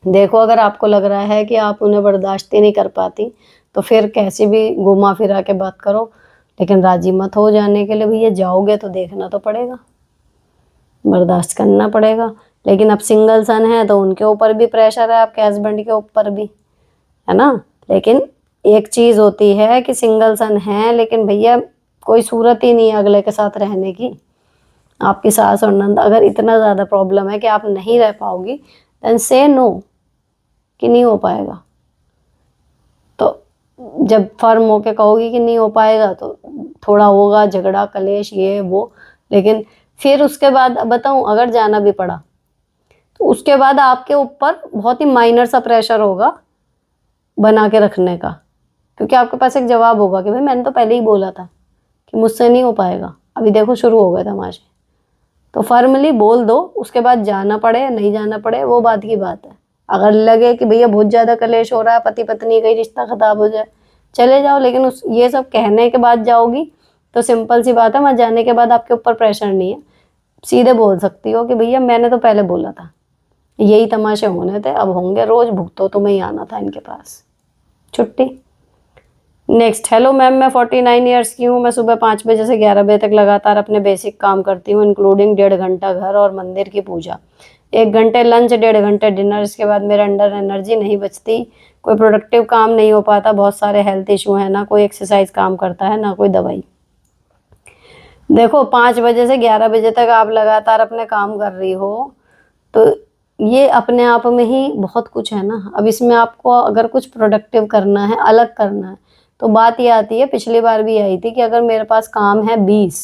देखो, अगर आपको लग रहा है कि आप उन्हें बर्दाश्त ही नहीं कर पाती, तो फिर कैसे भी घुमा फिरा के बात करो, लेकिन राजी मत हो जाने के लिए। भैया जाओगे तो देखना तो पड़ेगा, बर्दाश्त करना पड़ेगा। लेकिन अब सिंगल सन है तो उनके ऊपर भी प्रेशर है, आपके हस्बैंड के ऊपर भी, है ना। लेकिन एक चीज़ होती है कि सिंगल सन है, लेकिन भैया कोई सूरत ही नहीं है अगले के साथ रहने की। आपकी सास और नंद अगर इतना ज़्यादा प्रॉब्लम है कि आप नहीं रह पाओगी, देन से नो, कि नहीं हो पाएगा। तो जब फर्म होके कहोगी कि नहीं हो पाएगा, तो थोड़ा होगा झगड़ा कलेश ये वो, लेकिन फिर उसके बाद बताऊं, अगर जाना भी पड़ा तो उसके बाद आपके ऊपर बहुत ही माइनर सा प्रेशर होगा बना के रखने का, क्योंकि आपके पास एक जवाब होगा कि भाई मैंने तो पहले ही बोला था कि मुझसे नहीं हो पाएगा। अभी देखो शुरू हो गए तमाशे। तो फर्मली बोल दो, उसके बाद जाना पड़े या नहीं जाना पड़े वो बात की बात है। अगर लगे कि भैया बहुत ज़्यादा कलेश हो रहा है, पति पत्नी का ही रिश्ता खराब हो जाए, चले जाओ। लेकिन उस ये सब कहने के बाद जाओगी तो सिंपल सी बात है, वहाँ जाने के बाद आपके ऊपर प्रेशर नहीं है। सीधे बोल सकती हो कि भैया मैंने तो पहले बोला था, यही तमाशे होने थे, अब होंगे, रोज भुगतो, तुम्हें ही आना था इनके पास, छुट्टी। नेक्स्ट, हेलो मैम, मैं 49 ईयर्स की हूँ। मैं सुबह 5 बजे से 11 बजे तक लगातार अपने बेसिक काम करती हूँ, इंक्लूडिंग 1.5 घंटा घर और मंदिर की पूजा, 1 घंटे लंच, 1.5 घंटे डिनर। इसके बाद मेरे अंडर एनर्जी नहीं बचती, कोई प्रोडक्टिव काम नहीं हो पाता, बहुत सारे हेल्थ इशू हैं, ना कोई एक्सरसाइज काम करता है ना कोई दवाई। देखो, 5 बजे से 11 बजे तक आप लगातार अपने काम कर रही हो, तो ये अपने आप में ही बहुत कुछ है ना। अब इसमें आपको अगर कुछ प्रोडक्टिव करना है, अलग करना है, तो बात ये आती है, पिछली बार भी आई थी, कि अगर मेरे पास काम है 20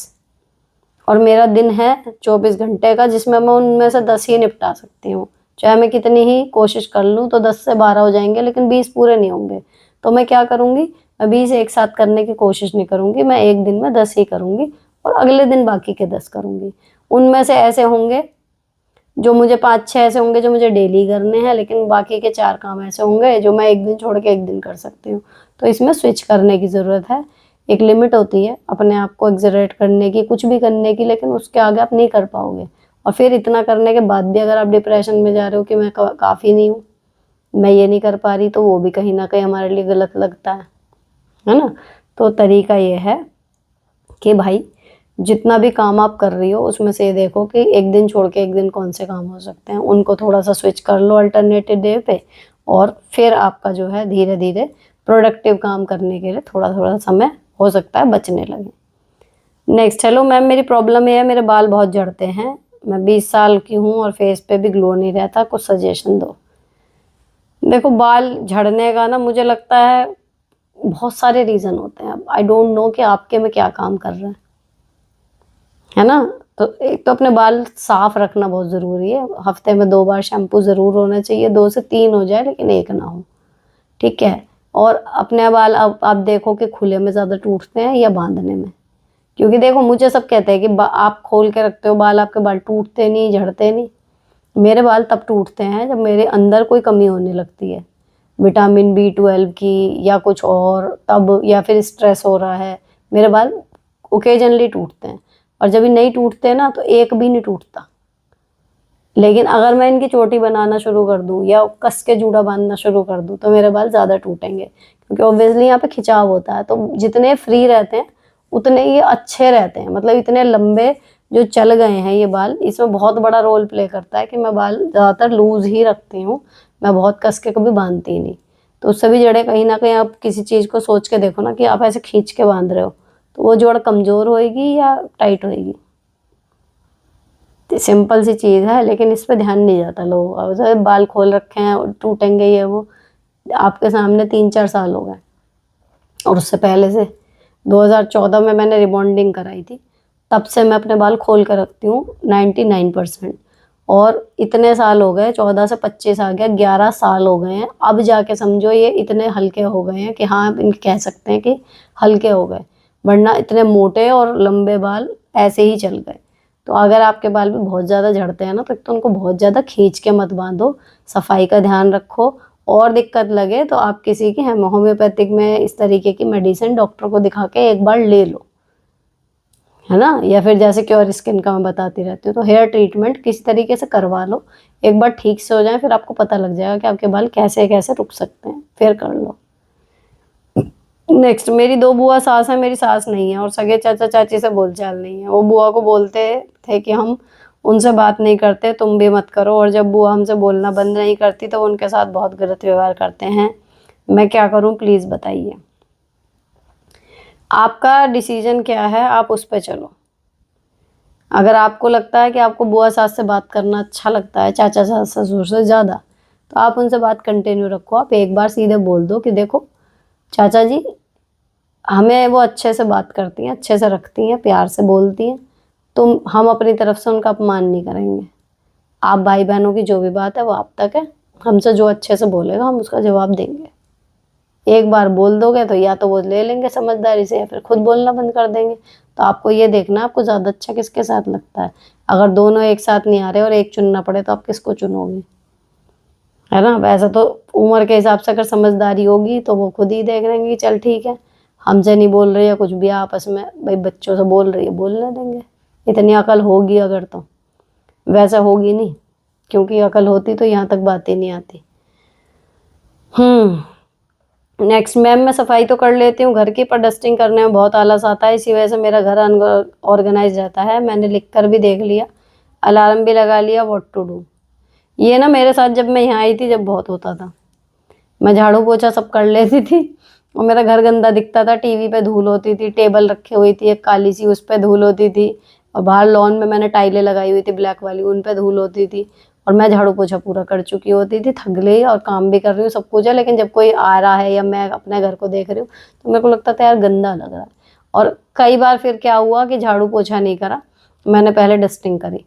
और मेरा दिन है 24 घंटे का, जिसमें मैं उनमें से 10 ही निपटा सकती हूँ, चाहे मैं कितनी ही कोशिश कर लूँ, तो 10 से 12 हो जाएंगे, लेकिन 20 पूरे नहीं होंगे। तो मैं क्या करूँगी, मैं 20 एक साथ करने की कोशिश नहीं करूँगी, मैं एक दिन में 10 ही करूँगी और अगले दिन बाकी के 10 करूँगी। उनमें से ऐसे होंगे जो मुझे 5-6 ऐसे होंगे जो मुझे डेली करने हैं, लेकिन बाकी के 4 काम ऐसे होंगे जो मैं एक दिन छोड़ के एक दिन कर सकती हूँ। तो इसमें स्विच करने की ज़रूरत है। एक लिमिट होती है अपने आप को एक्सरसाइज करने की, कुछ भी करने की, लेकिन उसके आगे आप नहीं कर पाओगे। और फिर इतना करने के बाद भी अगर आप डिप्रेशन में जा रहे हो कि मैं काफ़ी नहीं हूँ, मैं ये नहीं कर पा रही, तो वो भी कहीं ना कहीं हमारे लिए गलत लगता है ना। तो तरीका ये है कि भाई जितना भी काम आप कर रही हो उसमें से ये देखो कि एक दिन छोड़ के एक दिन कौन से काम हो सकते हैं, उनको थोड़ा सा स्विच कर लो अल्टरनेटिव डे पे, और फिर आपका जो है धीरे धीरे प्रोडक्टिव काम करने के लिए थोड़ा थोड़ा समय हो सकता है बचने लगे। नेक्स्ट, हेलो मैम, मेरी प्रॉब्लम ये है, मेरे बाल बहुत झड़ते हैं। मैं 20 साल की हूँ और फेस पे भी ग्लो नहीं रहता, कुछ सजेशन दो। देखो, बाल झड़ने का ना मुझे लगता है बहुत सारे रीज़न होते हैं। अब आई डोंट नो कि आपके में क्या काम कर रहा है ना। तो एक तो अपने बाल साफ रखना बहुत ज़रूरी है। हफ्ते में 2 बार शैम्पू ज़रूर होना चाहिए, 2 से 3 हो जाए लेकिन 1 ना हो, ठीक है। और अपने बाल अब आप देखो कि खुले में ज़्यादा टूटते हैं या बांधने में, क्योंकि देखो मुझे सब कहते हैं कि आप खोल के रखते हो बाल, आपके बाल टूटते नहीं, झड़ते नहीं। मेरे बाल तब टूटते हैं जब मेरे अंदर कोई कमी होने लगती है, विटामिन B12 की या कुछ और, तब, या फिर स्ट्रेस हो रहा है, मेरे बाल ओकेजनली टूटते हैं। और जब ये नहीं टूटते ना तो एक भी नहीं टूटता। लेकिन अगर मैं इनकी चोटी बनाना शुरू कर दूं या कस के जूड़ा बांधना शुरू कर दूं तो मेरे बाल ज़्यादा टूटेंगे, क्योंकि ऑब्वियसली यहाँ पे खिंचाव होता है। तो जितने फ्री रहते हैं उतने ये अच्छे रहते हैं, मतलब इतने लंबे जो चल गए हैं ये बाल, इसमें बहुत बड़ा रोल प्ले करता है कि मैं बाल ज़्यादातर लूज ही रखती हूँ, मैं बहुत कस के कभी बांधती ही नहीं। तो उससे भी जड़ें कहीं ना कहीं आप किसी चीज़ को सोच के देखो ना कि आप ऐसे खींच के बांध रहे हो तो वो जड़ कमज़ोर होएगी या टाइट होएगी। सिंपल सी चीज़ है लेकिन इस पे ध्यान नहीं जाता लोगों का। वैसे बाल खोल रखे हैं टूटेंगे ये वो, आपके सामने 3-4 साल हो गए। और उससे पहले से 2014 में मैंने रिबॉन्डिंग कराई थी, तब से मैं अपने बाल खोल कर रखती हूँ 99%। और इतने साल हो गए, 14 से 25 आ गया, 11 साल हो गए हैं, अब जाके समझो ये इतने हल्के हो गए हैं कि हाँ इन कह सकते हैं कि हल्के हो गए, वरना इतने मोटे और लंबे बाल ऐसे ही चल गए। तो अगर आपके बाल भी बहुत ज़्यादा झड़ते हैं ना तो उनको बहुत ज़्यादा खींच के मत बांधो, सफाई का ध्यान रखो। और दिक्कत लगे तो आप किसी की होम्योपैथिक में इस तरीके की मेडिसिन डॉक्टर को दिखा के एक बार ले लो, है ना। या फिर जैसे क्योर स्किन का मैं बताती रहती हूँ, तो हेयर ट्रीटमेंट किसी तरीके से करवा लो, एक बार ठीक से हो जाए फिर आपको पता लग जाएगा कि आपके बाल कैसे कैसे रुक सकते हैं, फिर कर लो। नेक्स्ट, मेरी 2 बुआ सास है, मेरी सास नहीं है, और सगे चाचा चाची से बोलचाल नहीं है। वो बुआ को बोलते थे कि हम उनसे बात नहीं करते, तुम भी मत करो, और जब बुआ हमसे बोलना बंद नहीं करती तो वो उनके साथ बहुत गलत व्यवहार करते हैं। मैं क्या करूं, प्लीज़ बताइए। आपका डिसीजन क्या है, आप उस पर चलो। अगर आपको लगता है कि आपको बुआ सास से बात करना अच्छा लगता है, चाचा सास ससुर से ज़्यादा, तो आप उनसे बात कंटिन्यू रखो। आप एक बार सीधे बोल दो कि देखो चाचा जी, हमें वो अच्छे से बात करती हैं, अच्छे से रखती हैं, प्यार से बोलती हैं, तो हम अपनी तरफ से उनका अपमान नहीं करेंगे। आप भाई बहनों की जो भी बात है वो आप तक है, हमसे जो अच्छे से बोलेगा हम उसका जवाब देंगे। एक बार बोल दोगे तो या तो वो ले लेंगे समझदारी से या फिर खुद बोलना बंद कर देंगे। तो आपको ये देखना है आपको ज़्यादा अच्छा किसके साथ लगता है। अगर दोनों एक साथ नहीं आ रहे और एक चुनना पड़े तो आप किसको चुनोगे, है ना। वैसे तो उम्र के हिसाब से अगर समझदारी होगी तो वो खुद ही देख लेंगे कि चल ठीक है, हमसे नहीं बोल रही है कुछ भी, आपस में भाई बच्चों से बोल रही है, बोलने देंगे। इतनी अकल होगी अगर, तो वैसा होगी नहीं, क्योंकि अकल होती तो यहाँ तक बात ही नहीं आती। नेक्स्ट, मैम मैं सफाई तो कर लेती हूँ घर की, पर डस्टिंग करने में बहुत आलस आता है, इसी वजह से मेरा घर अनऑर्गेनाइज रहता है। मैंने लिख कर भी देख लिया, अलार्म भी लगा लिया, व्हाट टू डू। ये ना मेरे साथ जब मैं यहाँ आई थी जब बहुत होता था। मैं झाड़ू पोछा सब कर लेती थी और मेरा घर गंदा दिखता था, टीवी पे धूल होती थी, टेबल रखी हुई थी एक काली सी उस पर धूल होती थी, और बाहर लॉन में मैंने टाइलें लगाई हुई थी ब्लैक वाली, उन पे धूल होती थी। और मैं झाड़ू पोछा पूरा कर चुकी होती थी, थक गई और काम भी कर रही हूँ सब कुछ है, लेकिन जब कोई आ रहा है या मैं अपने घर को देख रही हूँ तो मेरे को लगता था यार गंदा लग रहा है। और कई बार फिर क्या हुआ कि झाड़ू पोछा नहीं करा, मैंने पहले डस्टिंग करी,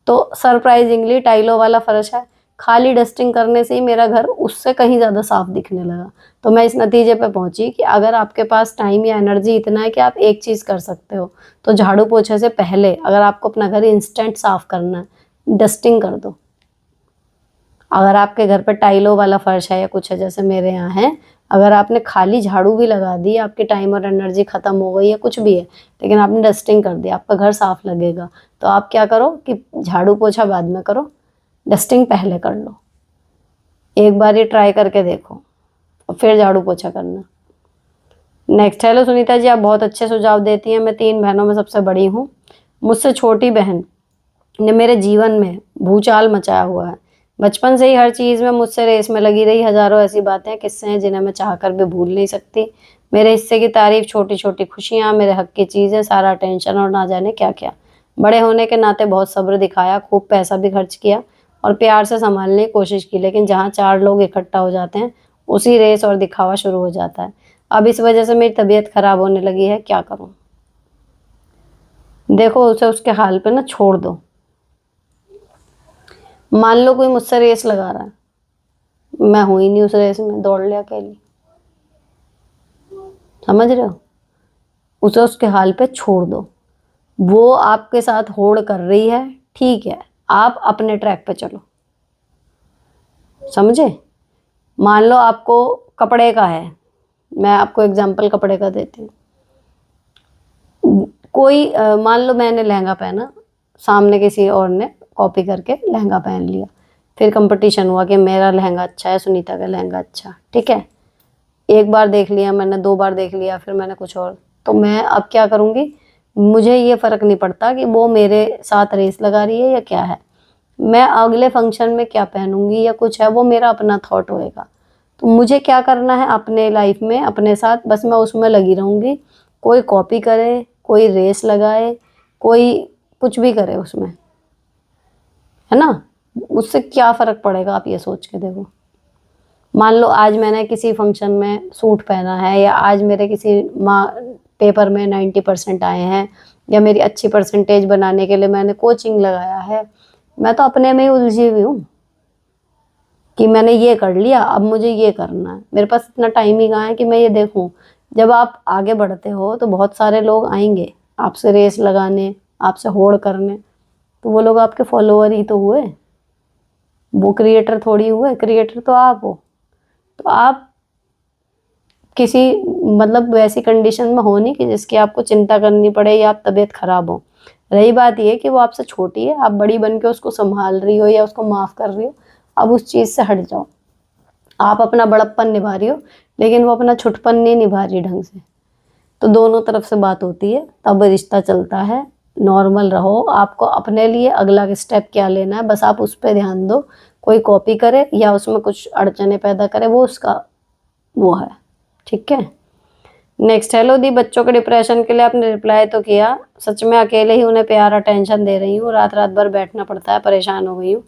तो सरप्राइजिंगली टाइलों वाला फर्श है, खाली डस्टिंग करने से ही मेरा घर उससे कहीं ज़्यादा साफ दिखने लगा। तो मैं इस नतीजे पे पहुंची कि अगर आपके पास टाइम या एनर्जी इतना है कि आप एक चीज़ कर सकते हो, तो झाड़ू पोछे से पहले अगर आपको अपना घर इंस्टेंट साफ करना है, डस्टिंग कर दो। अगर आपके घर पर टाइलों वाला फर्श है या कुछ है जैसे मेरे यहाँ है, अगर आपने खाली झाड़ू भी लगा दी, आपकी टाइम और एनर्जी खत्म हो गई है कुछ भी है, लेकिन आपने डस्टिंग कर दी, आपका घर साफ लगेगा। तो आप क्या करो कि झाड़ू पोछा बाद में करो, डस्टिंग पहले कर लो। एक बार ये ट्राई करके देखो और फिर झाड़ू पोछा करना। नेक्स्ट, हेलो सुनीता जी, आप बहुत अच्छे सुझाव देती हैं। मैं 3 बहनों में सबसे बड़ी हूँ। मुझसे छोटी बहन ने मेरे जीवन में भूचाल मचाया हुआ है। बचपन से ही हर चीज़ में मुझसे रेस में लगी रही। हजारों ऐसी बातें किस्से हैं जिन्हें मैं चाहकर भी भूल नहीं सकती। मेरे हिस्से की तारीफ, छोटी छोटी खुशियाँ, मेरे हक की चीज़ें, सारा टेंशन और ना जाने क्या क्या। बड़े होने के नाते बहुत सब्र दिखाया, खूब पैसा भी खर्च किया और प्यार से संभालने की कोशिश की, लेकिन जहाँ 4 लोग इकट्ठा हो जाते हैं उसी रेस और दिखावा शुरू हो जाता है। अब इस वजह से मेरी तबीयत खराब होने लगी है, क्या करूँ। देखो उसे उसके हाल पे ना छोड़ दो। मान लो कोई मुझसे रेस लगा रहा है, मैं हूं ही नहीं उस रेस में, दौड़ लिया अकेली, समझ रहे हो? उसे उसके हाल पे छोड़ दो। वो आपके साथ होड़ कर रही है, ठीक है, आप अपने ट्रैक पे चलो, समझे? मान लो आपको कपड़े का है, मैं आपको एग्जांपल कपड़े का देती हूँ। कोई मान लो मैंने लहंगा पहना, सामने किसी और ने कॉपी करके लहंगा पहन लिया, फिर कंपटीशन हुआ कि मेरा लहंगा अच्छा है, सुनीता का लहंगा अच्छा, ठीक है। एक बार देख लिया मैंने, दो बार देख लिया, फिर मैंने कुछ और, तो मैं अब क्या करूँगी? मुझे ये फ़र्क नहीं पड़ता कि वो मेरे साथ रेस लगा रही है या क्या है, मैं अगले फंक्शन में क्या पहनूंगी या कुछ है, वो मेरा अपना थॉट होएगा। तो मुझे क्या करना है अपने लाइफ में अपने साथ, बस मैं उसमें लगी रहूँगी। कोई कॉपी करे, कोई रेस लगाए, कोई कुछ भी करे उसमें, है ना? उससे क्या फ़र्क पड़ेगा, आप ये सोच के देखो। मान लो आज मैंने किसी फंक्शन में सूट पहना है, या आज मेरे किसी पेपर में 90% आए हैं, या मेरी अच्छी परसेंटेज बनाने के लिए मैंने कोचिंग लगाया है, मैं तो अपने में ही उलझी हुई हूँ कि मैंने ये कर लिया, अब मुझे ये करना है। मेरे पास इतना टाइम ही कहाँ है कि मैं ये देखूँ। जब आप आगे बढ़ते हो तो बहुत सारे लोग आएंगे आपसे रेस लगाने, आपसे होड़ करने, तो वो लोग आपके फॉलोअर ही तो हुए, वो क्रिएटर थोड़ी हुए, क्रिएटर तो आप हो। तो आप किसी मतलब वैसी कंडीशन में हो नहीं कि जिसकी आपको चिंता करनी पड़े या आप तबीयत खराब हो। रही बात ये कि वो आपसे छोटी है, आप बड़ी बन के उसको संभाल रही हो या उसको माफ़ कर रही हो, अब उस चीज़ से हट जाओ। आप अपना बड़प्पन निभा रही हो, लेकिन वो अपना छुटपन नहीं निभा रही ढंग से। तो दोनों तरफ से बात होती है, तब रिश्ता चलता है। नॉर्मल रहो, आपको अपने लिए अगला स्टेप क्या लेना है बस आप उस पर ध्यान दो। कोई कॉपी करे या उसमें कुछ अड़चने पैदा करे, वो उसका वो है, ठीक है। नेक्स्ट, हेलो दी, बच्चों के डिप्रेशन के लिए आपने रिप्लाई तो किया, सच में अकेले ही उन्हें प्यार अटेंशन दे रही हूँ, रात रात भर बैठना पड़ता है, परेशान हो गई हूँ।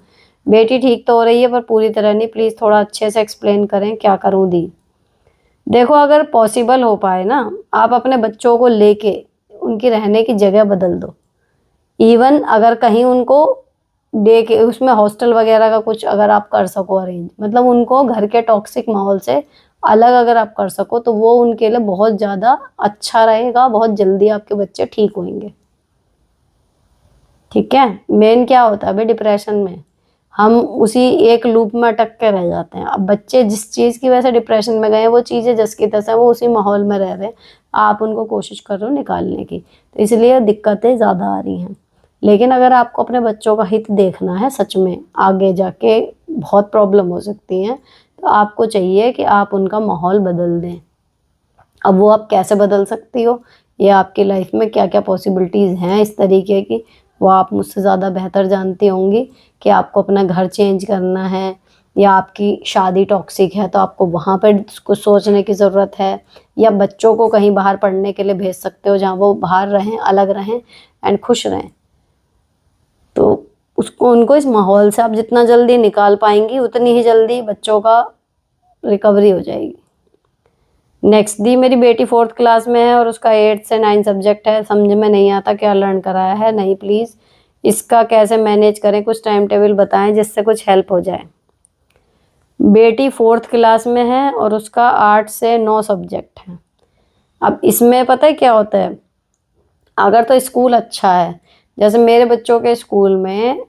बेटी ठीक तो हो रही है पर पूरी तरह नहीं, प्लीज़ थोड़ा अच्छे से एक्सप्लेन करें, क्या करूँ दी? देखो अगर पॉसिबल हो पाए ना, आप अपने बच्चों को लेके उनकी रहने की जगह बदल दो। इवन अगर कहीं उनको डे के उसमें हॉस्टल वगैरह का कुछ अगर आप कर सको अरेंज, मतलब उनको घर के टॉक्सिक माहौल से अलग अगर आप कर सको, तो वो उनके लिए बहुत ज़्यादा अच्छा रहेगा, बहुत जल्दी आपके बच्चे ठीक होंगे, ठीक है। मेन क्या होता है भाई डिप्रेशन में, हम उसी एक लूप में अटक के रह जाते हैं। अब बच्चे जिस चीज़ की वजह से डिप्रेशन में गए हैं, वो चीज़ें जस की तस है, वो उसी माहौल में रह रहे हैं, आप उनको कोशिश कर रहे हो निकालने की, तो इसलिए दिक्कतें ज़्यादा आ रही हैं। लेकिन अगर आपको अपने बच्चों का हित देखना है सच में, आगे जाके बहुत प्रॉब्लम हो सकती हैं, तो आपको चाहिए कि आप उनका माहौल बदल दें। अब वो आप कैसे बदल सकती हो, या आपकी लाइफ में क्या क्या पॉसिबिलिटीज़ हैं इस तरीके की, वो आप मुझसे ज़्यादा बेहतर जानती होंगी कि आपको अपना घर चेंज करना है, या आपकी शादी टॉक्सिक है तो आपको वहाँ पर कुछ सोचने की ज़रूरत है, या बच्चों को कहीं बाहर पढ़ने के लिए भेज सकते हो जहाँ वो बाहर रहें, अलग रहें एंड खुश रहें। तो उसको उनको इस माहौल से आप जितना जल्दी निकाल पाएंगी, उतनी ही जल्दी बच्चों का रिकवरी हो जाएगी। नेक्स्ट, दी मेरी बेटी 4th क्लास में है और उसका 8 से 9 सब्जेक्ट है, समझ में नहीं आता क्या लर्न कराया है, नहीं प्लीज़ इसका कैसे मैनेज करें, कुछ टाइम टेबल बताएं जिससे कुछ हेल्प हो जाए। बेटी 4th क्लास में है और उसका 8 से 9 सब्जेक्ट है। अब इसमें पता है क्या होता है, अगर तो स्कूल अच्छा है, जैसे मेरे बच्चों के स्कूल में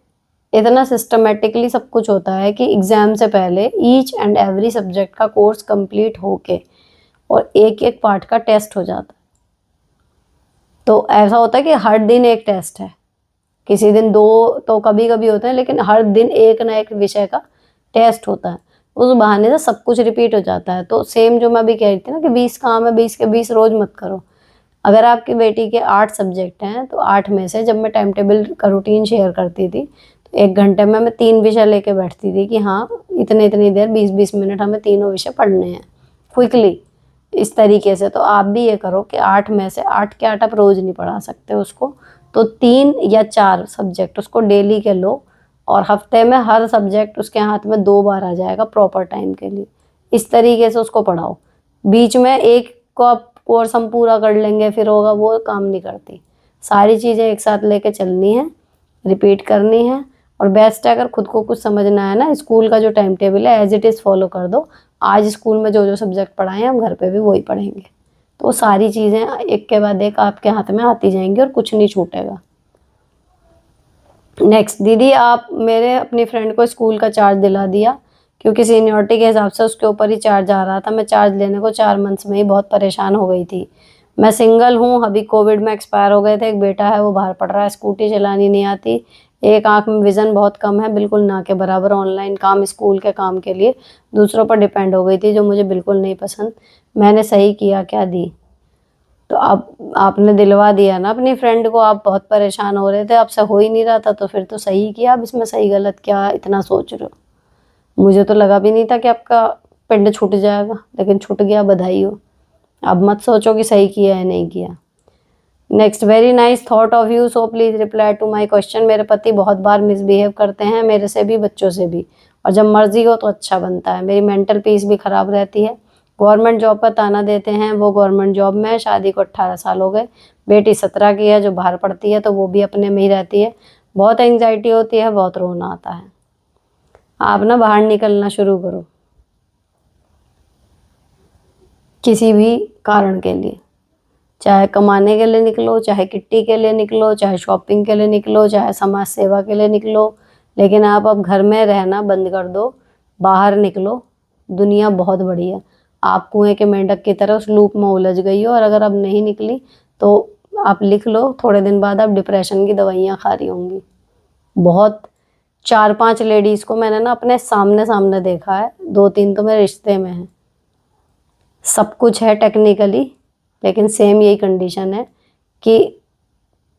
इतना सिस्टमेटिकली सब कुछ होता है कि एग्ज़ाम से पहले ईच एंड एवरी सब्जेक्ट का कोर्स कंप्लीट होके और एक एक पार्ट का टेस्ट हो जाता है। तो ऐसा होता है कि हर दिन एक टेस्ट है, किसी दिन दो तो कभी कभी होते हैं, लेकिन हर दिन एक ना एक विषय का टेस्ट होता है। उस बहाने से सब कुछ रिपीट हो जाता है। तो सेम जो मैं अभी कह रही थी ना कि 20 काम है, 20 के 20 रोज मत करो। अगर आपकी बेटी के 8 सब्जेक्ट हैं तो 8 में से जब मैं टाइम टेबल का रूटीन शेयर करती थी, तो 1 घंटे में मैं 3 विषय लेके बैठती थी कि हाँ इतने इतनी देर 20-20 मिनट हमें तीनों विषय पढ़ने हैं क्विकली। इस तरीके से तो आप भी ये करो कि 8 में से 8 के 8 आप रोज़ नहीं पढ़ा सकते उसको, तो 3 या 4 सब्जेक्ट उसको डेली के लो, और हफ्ते में हर सब्जेक्ट उसके हाथ में 2 बार आ जाएगा प्रॉपर टाइम के लिए। इस तरीके से उसको पढ़ाओ। बीच में एक को आप कोर्स हम पूरा कर लेंगे फिर होगा, वो काम नहीं करती। सारी चीज़ें एक साथ लेके चलनी है, रिपीट करनी है। और बेस्ट है अगर खुद को कुछ समझना है ना, स्कूल का जो टाइम टेबल है एज इट इज़ फॉलो कर दो। आज स्कूल में जो जो सब्जेक्ट पढ़ाए हैं हम घर पे भी वही पढ़ेंगे, तो वो सारी चीज़ें एक के बाद एक आपके हाथ में आती जाएंगी और कुछ नहीं छूटेगा। नेक्स्ट, दीदी आप मेरे अपनी फ्रेंड को स्कूल का चार्ज दिला दिया, क्योंकि सीनियरिटी के हिसाब से उसके ऊपर ही चार्ज आ रहा था। मैं चार्ज लेने को 4 मंथ्स में ही बहुत परेशान हो गई थी। मैं सिंगल हूँ, अभी कोविड में एक्सपायर हो गए थे। एक बेटा है वो बाहर पढ़ रहा है, स्कूटी चलानी नहीं आती, एक आंख में विज़न बहुत कम है, बिल्कुल ना के बराबर। ऑनलाइन काम, स्कूल के काम के लिए दूसरों पर डिपेंड हो गई थी, जो मुझे बिल्कुल नहीं पसंद। मैंने सही किया क्या दी? तो अब आपने दिलवा दिया ना अपनी फ्रेंड को। आप बहुत परेशान हो रहे थे, आपसे हो ही नहीं रहा था, तो फिर तो सही किया। अब इसमें सही गलत क्या इतना सोच रहे हो? मुझे तो लगा भी नहीं था कि आपका पिंड छूट जाएगा, लेकिन छूट गया, बधाई हो। अब मत सोचो कि सही किया है नहीं किया। Next, very nice thought of you, so please reply to my question. मेरे पति बहुत बार मिसबिहेव करते हैं, मेरे से भी, बच्चों से भी, और जब मर्जी हो तो अच्छा बनता है। मेरी मेंटल पीस भी खराब रहती है। गवर्नमेंट जॉब का ताना देते हैं, वो गवर्नमेंट जॉब में है, शादी को 18 साल हो गए। बेटी 17 की है जो बाहर पढ़ती है, तो वो भी अपने में ही रहती है। बहुत एंग्जाइटी होती है, बहुत रोना आता है। आप ना बाहर निकलना शुरू करो किसी भी कारण के लिए, चाहे कमाने के लिए निकलो, चाहे किट्टी के लिए निकलो, चाहे शॉपिंग के लिए निकलो, चाहे समाज सेवा के लिए निकलो। लेकिन आप अब घर में रहना बंद कर दो, बाहर निकलो। दुनिया बहुत बड़ी है। आप कुएं के मेंढक की तरह उस लूप में उलझ गई हो, और अगर अब नहीं निकली तो आप लिख लो, थोड़े दिन बाद आप डिप्रेशन की दवाइयाँ खा रही होंगी। बहुत 4-5 लेडीज़ को मैंने ना अपने सामने सामने देखा है, 2-3 तो मेरे रिश्ते में हैं। सब कुछ है टेक्निकली, लेकिन सेम यही कंडीशन है कि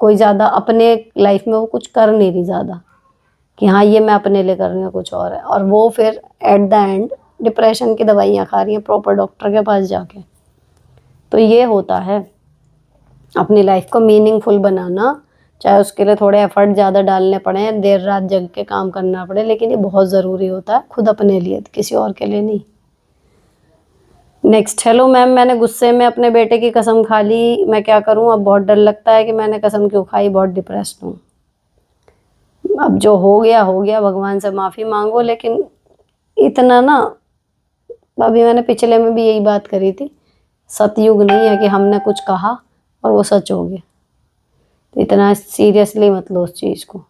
कोई ज़्यादा अपने लाइफ में वो कुछ कर नहीं रही ज़्यादा, कि हाँ ये मैं अपने लिए कर रही हूँ, कुछ और है। और वो फिर एट द एंड डिप्रेशन की दवाइयाँ खा रही हैं प्रॉपर डॉक्टर के पास जाके। तो ये होता है अपनी लाइफ को मीनिंगफुल बनाना, चाहे उसके लिए थोड़े एफर्ट ज़्यादा डालने पड़े, देर रात जग के काम करना पड़े, लेकिन ये बहुत ज़रूरी होता है, खुद अपने लिए, किसी और के लिए नहीं। नेक्स्ट, हेलो मैम, मैंने गुस्से में अपने बेटे की कसम खा ली, मैं क्या करूं? अब बहुत डर लगता है कि मैंने कसम क्यों खाई, बहुत डिप्रेस्ड हूँ। अब जो हो गया, भगवान से माफ़ी मांगो। लेकिन इतना ना, अभी मैंने पिछले में भी यही बात करी थी, सतयुग नहीं है कि हमने कुछ कहा और वो सच हो गया। तो इतना सीरियसली मत लो उस चीज़ को।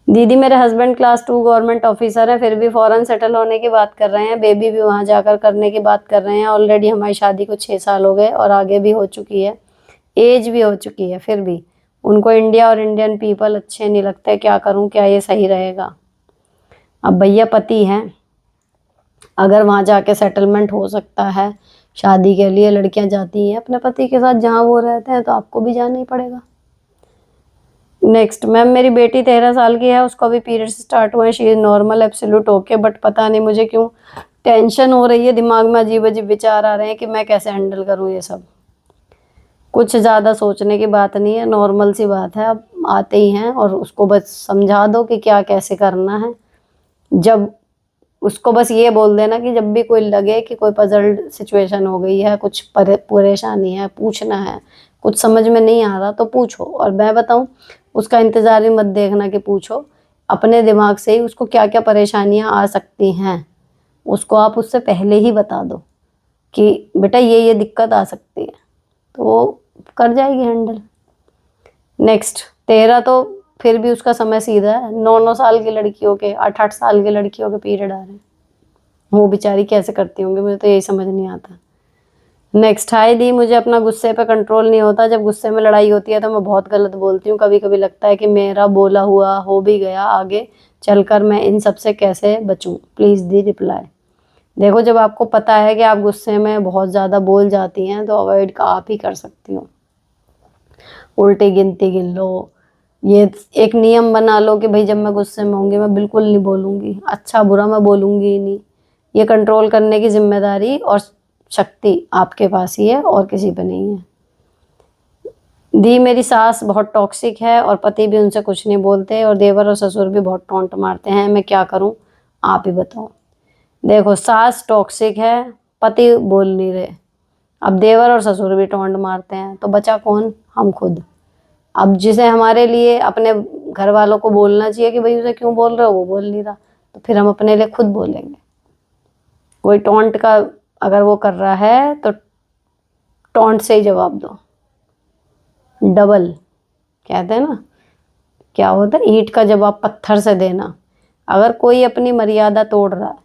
दीदी मेरे हस्बैंड क्लास 2 गवर्नमेंट ऑफिसर हैं, फिर भी फॉरेन सेटल होने की बात कर रहे हैं, बेबी भी वहाँ जाकर करने की बात कर रहे हैं। ऑलरेडी हमारी शादी को 6 साल हो गए और आगे भी हो चुकी है, एज भी हो चुकी है, फिर भी उनको इंडिया और इंडियन पीपल अच्छे नहीं लगते। क्या करूँ, क्या ये सही रहेगा? अब भैया पति हैं, अगर वहाँ जाके सेटलमेंट हो सकता है, शादी के लिए लड़कियाँ जाती हैं अपने पति के साथ जहाँ वो रहते हैं, तो आपको भी जाना ही पड़ेगा। नेक्स्ट, मैम मेरी बेटी 13 साल की है, उसको अभी पीरियड्स स्टार्ट हुए हैं, she is normal absolute okay, but पता नहीं मुझे क्यों टेंशन हो रही है, दिमाग में अजीब अजीब विचार आ रहे हैं कि मैं कैसे हैंडल करूँ ये सब। कुछ ज़्यादा सोचने की बात नहीं है, नॉर्मल सी बात है, अब आते ही हैं, और उसको बस समझा दो कि क्या कैसे करना है। जब उसको बस ये बोल देना कि जब भी कोई लगे कि कोई पजल्ड सिचुएशन हो गई है, कुछ परेशानी है, पूछना है, कुछ समझ में नहीं आ रहा तो पूछो। और मैं बताऊं, उसका इंतज़ार भी मत देखना कि पूछो, अपने दिमाग से ही उसको क्या क्या परेशानियां आ सकती हैं उसको आप उससे पहले ही बता दो कि बेटा ये दिक्कत आ सकती है, तो वो कर जाएगी हैंडल। नेक्स्ट, 13 तो फिर भी उसका समय सीधा है, 9-9 साल की लड़कियों के, 8-8 साल की लड़कियों के पीरियड आ रहे हैं, वो बेचारी कैसे करती होंगी, मुझे तो यही समझ नहीं आता। नेक्स्ट, हाय दी, मुझे अपना गुस्से पे कंट्रोल नहीं होता, जब गुस्से में लड़ाई होती है तो मैं बहुत गलत बोलती हूँ, कभी कभी लगता है कि मेरा बोला हुआ हो भी गया, आगे चलकर मैं इन सब से कैसे बचूं? Please the reply. देखो, जब आपको पता है कि आप गुस्से में बहुत ज़्यादा बोल जाती हैं, तो अवॉइड का आप ही कर सकती हो। उल्टी गिनती गिन लो, ये एक नियम बना लो कि भाई जब मैं गुस्से में होंगी मैं बिल्कुल नहीं बोलूँगी, अच्छा बुरा मैं बोलूँगी ही नहीं। ये कंट्रोल करने की जिम्मेदारी और शक्ति आपके पास ही है, और किसी पे नहीं है। दी मेरी सास बहुत टॉक्सिक है और पति भी उनसे कुछ नहीं बोलते, और देवर और ससुर भी बहुत टॉन्ट मारते हैं, मैं क्या करूं? आप ही बताओ। देखो, सास टॉक्सिक है, पति बोल नहीं रहे, अब देवर और ससुर भी टॉन्ट मारते हैं, तो बचा कौन? हम खुद। अब जिसे हमारे लिए अपने घर वालों को बोलना चाहिए कि भाई उसे क्यों बोल रहे हो, वो बोल नहीं रहा, तो फिर हम अपने लिए खुद बोलेंगे। कोई टॉन्ट का अगर वो कर रहा है तो टॉन्ट से ही जवाब दो, डबल। कहते हैं ना, क्या होता है, ईंट का जवाब पत्थर से देना। अगर कोई अपनी मर्यादा तोड़ रहा है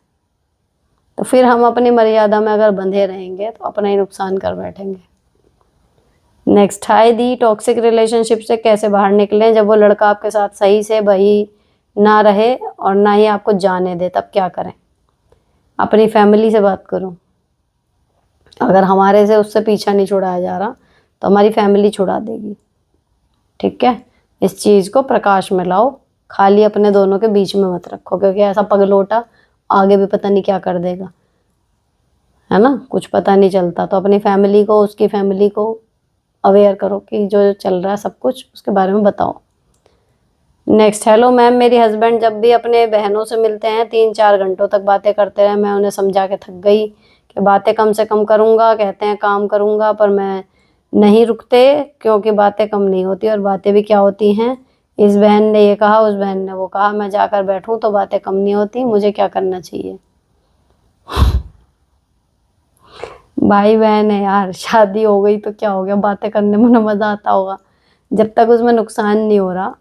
तो फिर हम अपनी मर्यादा में अगर बंधे रहेंगे तो अपना ही नुकसान कर बैठेंगे। नेक्स्ट, हाय दी, टॉक्सिक रिलेशनशिप से कैसे बाहर निकलें जब वो लड़का आपके साथ सही से भाई ना रहे और ना ही आपको जाने दे, तब क्या करें? अपनी फैमिली से बात करो। अगर हमारे से उससे पीछा नहीं छुड़ाया जा रहा तो हमारी फैमिली छुड़ा देगी। ठीक है, इस चीज़ को प्रकाश में लाओ, खाली अपने दोनों के बीच में मत रखो, क्योंकि ऐसा पगलोटा आगे भी पता नहीं क्या कर देगा, है ना, कुछ पता नहीं चलता। तो अपनी फैमिली को, उसकी फैमिली को अवेयर करो कि जो चल रहा है सब कुछ उसके बारे में बताओ। नेक्स्ट, हेलो मैम, मेरी हस्बैंड जब भी अपने बहनों से मिलते हैं 3-4 घंटों तक बातें करते रहे। मैं उन्हें समझा के थक गई कि बातें कम से कम करूँगा, कहते हैं काम करूँगा, पर मैं नहीं रुकते, क्योंकि बातें कम नहीं होती और बातें भी क्या होती हैं, इस बहन ने ये कहा, उस बहन ने वो कहा, मैं जाकर बैठूं तो बातें कम नहीं होती, मुझे क्या करना चाहिए? भाई बहन है यार, शादी हो गई तो क्या हो गया, बातें करने में ना मज़ा आता होगा। जब तक उसमें नुकसान नहीं हो रहा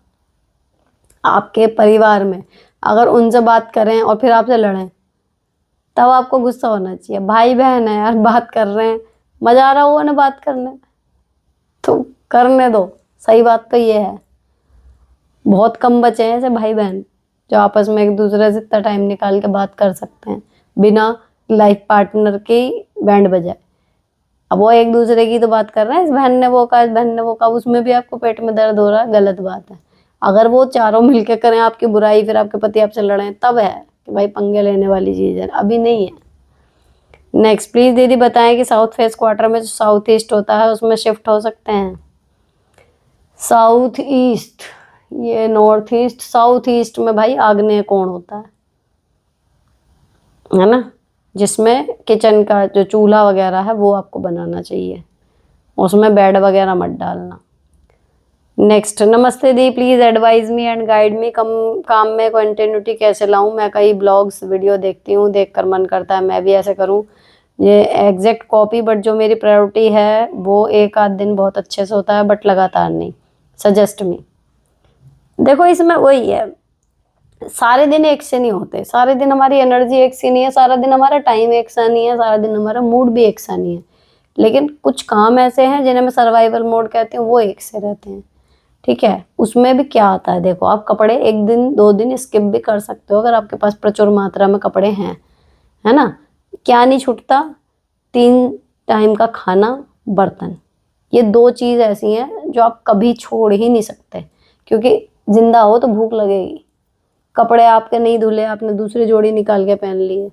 आपके परिवार में, अगर उनसे बात करें और फिर आपसे लड़ें, तब आपको गुस्सा होना चाहिए। भाई बहन है यार, बात कर रहे हैं, मज़ा आ रहा होगा ना बात करने, तो करने दो। सही बात तो ये है, बहुत कम बचे हैं ऐसे भाई बहन जो आपस में एक दूसरे से इतना टाइम निकाल के बात कर सकते हैं बिना लाइफ पार्टनर की बैंड बजाए। अब वो एक दूसरे की तो बात कर रहे हैं, इस बहन ने वो कहा, इस बहन ने वो कहा, उसमें भी आपको पेट में दर्द हो रहा है, गलत बात है। अगर वो चारों मिलके करें आपकी बुराई, फिर आपके पति आपसे लड़ें, तब है कि भाई पंगे लेने वाली चीज़ है, अभी नहीं है। नेक्स्ट, प्लीज़ दीदी बताएं कि साउथ फेस क्वार्टर में जो साउथ ईस्ट होता है उसमें शिफ्ट हो सकते हैं? साउथ ईस्ट, ये नॉर्थ ईस्ट, साउथ ईस्ट में भाई आग्नेय कोण होता है ना, जिसमें किचन का जो चूल्हा वगैरह है वो आपको बनाना चाहिए, उसमें बेड वगैरह मत डालना। नेक्स्ट, नमस्ते दी, please advise me and guide me, कम काम में कंटिन्यूटी कैसे लाऊं? मैं कई ब्लॉग्स वीडियो देखती हूँ, देखकर मन करता है मैं भी ऐसे करूँ, ये एग्जैक्ट कॉपी, बट जो मेरी प्रायोरिटी है वो एक आध दिन बहुत अच्छे से होता है, बट लगातार नहीं। Suggest me. देखो इसमें वही है, सारे दिन एक से नहीं होते, सारे दिन हमारी एनर्जी एक सी नहीं है, सारा दिन हमारा टाइम एक सा नहीं है, सारा दिन हमारा मूड भी एक सा नहीं है, लेकिन कुछ काम ऐसे हैं जिन्हें मैं सर्वाइवल मोड कहती हूँ, वो एक से रहते हैं। ठीक है, उसमें भी क्या आता है, देखो आप कपड़े 1 दिन 2 दिन स्किप भी कर सकते हो अगर आपके पास प्रचुर मात्रा में कपड़े हैं, है ना। क्या नहीं छूटता? 3 टाइम का खाना, बर्तन, ये 2 चीज़ ऐसी हैं जो आप कभी छोड़ ही नहीं सकते, क्योंकि जिंदा हो तो भूख लगेगी। कपड़े आपके नहीं धुले, आपने दूसरी जोड़ी निकाल के पहन लिए,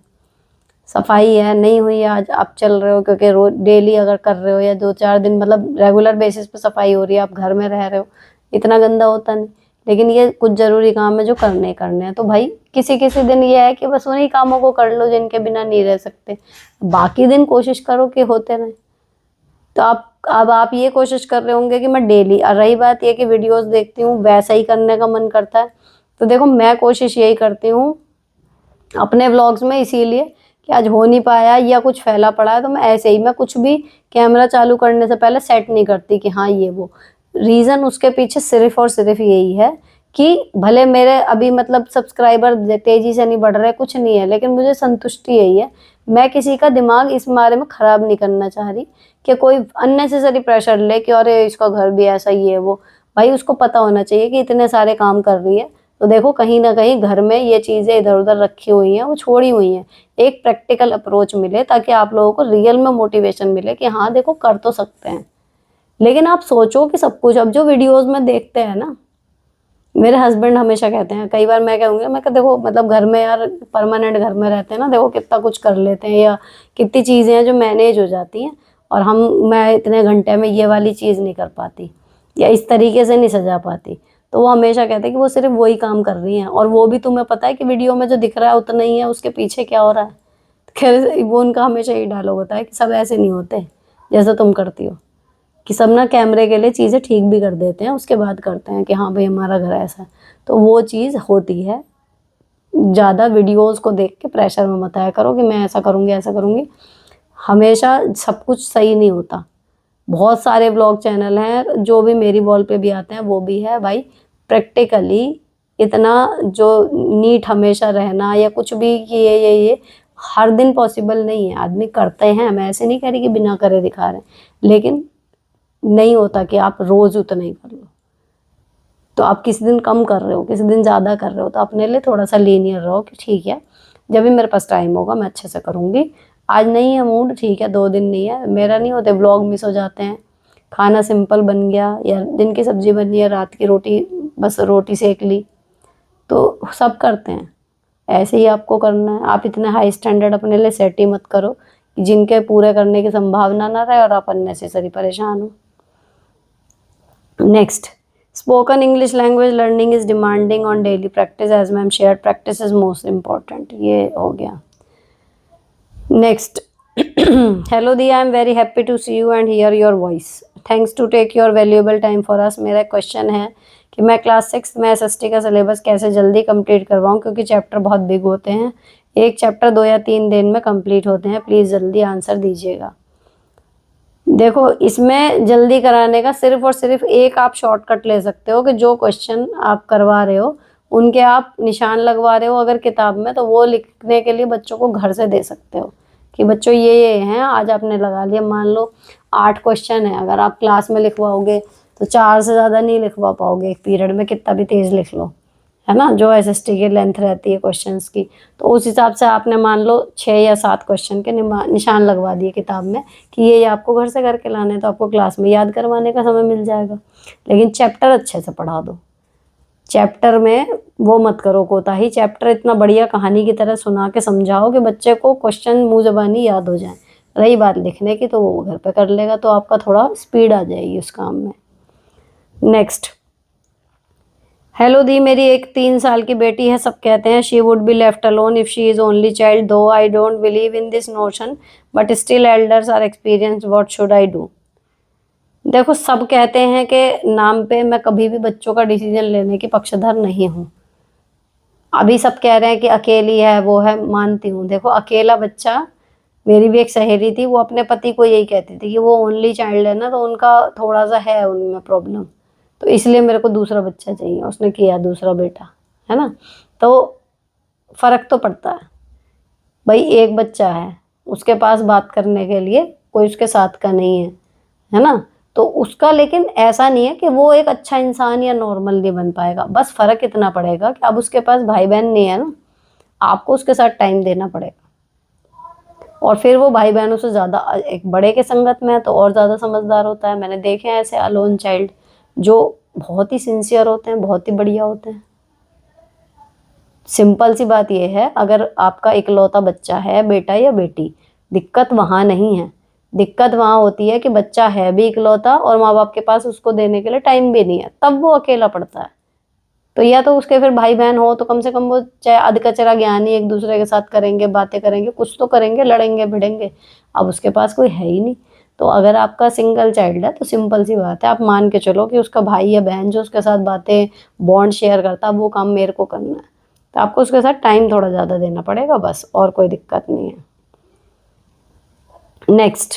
सफाई है नहीं हुई आज आप चल रहे हो, क्योंकि रोज डेली अगर कर रहे हो या 2-4 दिन मतलब रेगुलर बेसिस पे सफाई हो रही है, आप घर में रह रहे हो, इतना गंदा होता नहीं, लेकिन ये कुछ ज़रूरी काम है जो करने ही करने हैं, तो भाई किसी किसी दिन ये है कि बस उन्हीं कामों को कर लो जिनके बिना नहीं रह सकते, बाकी दिन कोशिश करो कि होते रहें। तो आप ये कोशिश कर रहे होंगे कि मैं डेली, और रही बात ये कि वीडियोस देखती हूँ वैसा ही करने का मन करता है, तो देखो मैं कोशिश यही करती हूँ अपने व्लॉग्स में, इसीलिए कि आज हो नहीं पाया या कुछ फैला पड़ा है तो मैं ऐसे ही, मैं कुछ भी कैमरा चालू करने से पहले सेट नहीं करती कि हाँ ये वो। रीज़न उसके पीछे सिर्फ और सिर्फ यही है कि भले मेरे अभी मतलब सब्सक्राइबर तेज़ी से नहीं बढ़ रहे, कुछ नहीं है, लेकिन मुझे संतुष्टि यही है, मैं किसी का दिमाग इस बारे में ख़राब नहीं करना चाह रही कि कोई अननेसेसरी प्रेशर ले कि अरे इसका घर भी ऐसा ही है वो। भाई उसको पता होना चाहिए कि इतने सारे काम कर रही है, तो देखो कहीं ना कहीं घर में ये चीज़ें इधर उधर रखी हुई हैं, वो छोड़ी हुई हैं, एक प्रैक्टिकल अप्रोच मिले ताकि आप लोगों को रियल में मोटिवेशन मिले कि हाँ देखो कर तो सकते हैं। लेकिन आप सोचो कि सब कुछ अब जो वीडियोस में देखते हैं ना, मेरे हस्बैंड हमेशा कहते हैं, कई बार मैं कहूँगी, मैं कहा देखो मतलब घर में यार परमानेंट घर में रहते हैं ना, देखो कितना कुछ कर लेते हैं या कितनी चीज़ें हैं जो मैनेज हो जाती हैं, और मैं इतने घंटे में ये वाली चीज़ नहीं कर पाती या इस तरीके से नहीं सजा पाती। तो वो हमेशा कहते हैं कि वो सिर्फ वही काम कर रही हैं, और वो भी तुम्हें पता है कि वीडियो में जो दिख रहा है उतना ही है, उसके पीछे क्या हो रहा है। खैर वो उनका हमेशा यही डायलॉग होता है कि सब ऐसे नहीं होते जैसे तुम करती हो। कि सब ना कैमरे के लिए चीज़ें ठीक भी कर देते हैं, उसके बाद करते हैं कि हाँ भाई हमारा घर ऐसा है। तो वो चीज़ होती है। ज़्यादा वीडियोज़ को देख के प्रेशर में मत आया करो कि मैं ऐसा करूँगी ऐसा करूँगी। हमेशा सब कुछ सही नहीं होता। बहुत सारे व्लॉग चैनल हैं, जो भी मेरी वॉल पे भी आते हैं वो भी है भाई, प्रैक्टिकली इतना जो नीट हमेशा रहना या कुछ भी कि ये हर दिन पॉसिबल नहीं है। आदमी करते हैं, मैं ऐसे नहीं कह रही कि बिना करे दिखा रहे हैं, लेकिन नहीं होता कि आप रोज़ उतना ही कर लो। तो आप किसी दिन कम कर रहे हो, किसी दिन ज़्यादा कर रहे हो, तो अपने लिए थोड़ा सा लीनियर रहो कि ठीक है, जब भी मेरे पास टाइम होगा मैं अच्छे से करूँगी। आज नहीं है मूड, ठीक है 2 दिन नहीं है, मेरा नहीं होते व्लॉग मिस हो जाते हैं। खाना सिंपल बन गया या दिन की सब्जी बन गई या रात की रोटी, बस रोटी सेक ली, तो सब करते हैं। ऐसे ही आपको करना है। आप इतने हाई स्टैंडर्ड अपने लिए सेट ही मत करो कि जिनके पूरे करने की संभावना ना रहे और आप अननेसेसरी परेशान हो। Next, spoken English language learning is demanding on daily practice as ma'am share, practice is most important. ये हो गया। नेक्स्ट, हेलो दी, I am very happy to see you and hear your voice, thanks to take your valuable time for us. मेरा question है कि मैं class 6 में SST का सिलेबस कैसे जल्दी कंप्लीट करवाऊँ, क्योंकि चैप्टर बहुत बिग होते हैं। एक चैप्टर 2 या 3 दिन में कंप्लीट होते हैं। प्लीज़ जल्दी आंसर दीजिएगा। देखो, इसमें जल्दी कराने का सिर्फ और सिर्फ एक आप शॉर्टकट ले सकते हो कि जो क्वेश्चन आप करवा रहे हो उनके आप निशान लगवा रहे हो अगर किताब में, तो वो लिखने के लिए बच्चों को घर से दे सकते हो कि बच्चों ये हैं, आज आपने लगा लिया। मान लो 8 क्वेश्चन है, अगर आप क्लास में लिखवाओगे तो 4 से ज़्यादा नहीं लिखवा पाओगे एक पीरियड में, कितना भी तेज़ लिख लो, है ना, जो एसएसटी की लेंथ रहती है क्वेश्चंस की। तो उस हिसाब से आपने मान लो 6 या 7 क्वेश्चन के निशान लगवा दिए किताब में कि ये आपको घर से करके लाने हैं, तो आपको क्लास में याद करवाने का समय मिल जाएगा। लेकिन चैप्टर अच्छे से पढ़ा दो। चैप्टर में वो मत करो कोताही, चैप्टर इतना बढ़िया कहानी की तरह सुना के समझाओ कि बच्चे को क्वेश्चन मुँह ज़बानी याद हो जाए। रही बात लिखने की, तो वो घर पे कर लेगा, तो आपका थोड़ा स्पीड आ जाएगी उस काम में। नेक्स्ट, हेलो दी, मेरी एक 3 साल की बेटी है। सब कहते हैं she would be left alone if she is only child, though I don't believe in this notion but still elders are experience, what should I do. देखो, सब कहते हैं कि नाम पे मैं कभी भी बच्चों का डिसीजन लेने की पक्षधर नहीं हूँ। अभी सब कह रहे हैं कि अकेली है, वो है, मानती हूँ। देखो, अकेला बच्चा, मेरी भी एक सहेली थी, वो अपने पति को यही कहती थी कि वो ओनली चाइल्ड है ना, तो उनका थोड़ा सा है उनमें प्रॉब्लम, तो इसलिए मेरे को दूसरा बच्चा चाहिए। उसने किया दूसरा बेटा, है ना, तो फ़र्क तो पड़ता है भाई। एक बच्चा है, उसके पास बात करने के लिए कोई उसके साथ का नहीं है ना, तो उसका लेकिन ऐसा नहीं है कि वो एक अच्छा इंसान या नॉर्मल नहीं बन पाएगा। बस फ़र्क इतना पड़ेगा कि अब उसके पास भाई बहन नहीं है ना, आपको उसके साथ टाइम देना पड़ेगा। और फिर वो भाई बहनों से ज़्यादा एक बड़े के संगत में है तो और ज़्यादा समझदार होता है। मैंने देखे हैं ऐसे अलोन चाइल्ड जो बहुत ही सिंसियर होते हैं, बहुत ही बढ़िया होते हैं। सिंपल सी बात यह है, अगर आपका इकलौता बच्चा है, बेटा या बेटी, दिक्कत वहाँ नहीं है। दिक्कत वहाँ होती है कि बच्चा है भी इकलौता और माँ बाप के पास उसको देने के लिए टाइम भी नहीं है, तब वो अकेला पड़ता है। तो या तो उसके फिर भाई बहन हो तो कम से कम वो चाहे अध कचरा ज्ञान ही एक दूसरे के साथ करेंगे, बातें करेंगे, कुछ तो करेंगे, लड़ेंगे भिड़ेंगे। अब उसके पास कोई है ही नहीं। तो अगर आपका सिंगल चाइल्ड है तो सिंपल सी बात है, आप मान के चलो कि उसका भाई या बहन जो उसके साथ बातें बॉन्ड शेयर करता है, वो काम मेरे को करना है, तो आपको उसके साथ टाइम थोड़ा ज़्यादा देना पड़ेगा, बस, और कोई दिक्कत नहीं है। नेक्स्ट,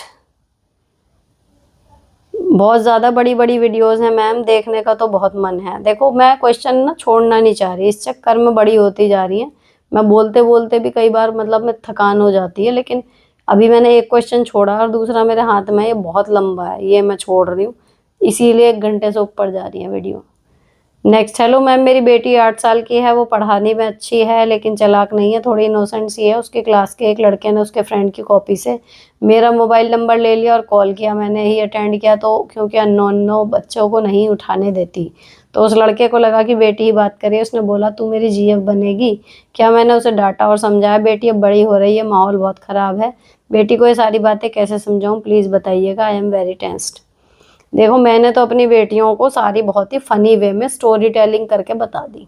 बहुत ज़्यादा बड़ी बड़ी वीडियोस हैं मैम, देखने का तो बहुत मन है। देखो, मैं क्वेश्चन ना छोड़ना नहीं चाह रही, इस चक्कर में बड़ी होती जा रही है। मैं बोलते बोलते भी कई बार मतलब में थकान हो जाती है, लेकिन अभी मैंने एक क्वेश्चन छोड़ा और दूसरा मेरे हाथ में, ये बहुत लंबा है, ये मैं छोड़ रही हूँ, इसीलिए 1 घंटे से ऊपर जा रही है वीडियो। नेक्स्ट, हेलो मैम, मेरी बेटी 8 साल की है, वो पढ़ाने में अच्छी है लेकिन चालाक नहीं है, थोड़ी इनोसेंट सी है। उसकी क्लास के एक लड़के ने उसके फ्रेंड की कॉपी से मेरा मोबाइल नंबर ले लिया और कॉल किया। मैंने ही अटेंड किया, तो क्योंकि अननोन बच्चों को नहीं उठाने देती, तो उस लड़के को लगा कि बेटी ही बात करी। उसने बोला तू मेरी जीएफ बनेगी क्या। मैंने उसे डांटा और समझाया, बेटी अब बड़ी हो रही है, माहौल बहुत ख़राब है, बेटी को ये सारी बातें कैसे समझाऊँ, प्लीज़ बताइएगा, आई एम वेरी टेंस्ड। देखो, मैंने तो अपनी बेटियों को सारी बहुत ही फ़नी वे में स्टोरी टेलिंग करके बता दी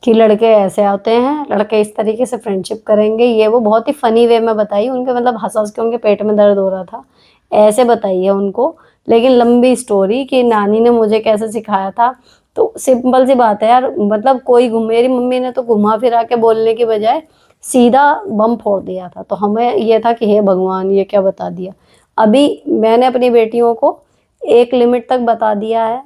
कि लड़के ऐसे होते हैं, लड़के इस तरीके से फ्रेंडशिप करेंगे, ये वो बहुत ही फ़नी वे में बताई। उनके मतलब हँस हँस के उनके पेट में दर्द हो रहा था, ऐसे बताई है उनको लेकिन लंबी स्टोरी कि नानी ने मुझे कैसे सिखाया था, तो सिंपल सी बात है यार, मतलब कोई मेरी मम्मी ने तो घुमा फिरा के बोलने की बजाय सीधा बम फोड़ दिया था। तो हमें ये था कि हे भगवान, ये क्या बता दिया। अभी मैंने अपनी बेटियों को एक लिमिट तक बता दिया है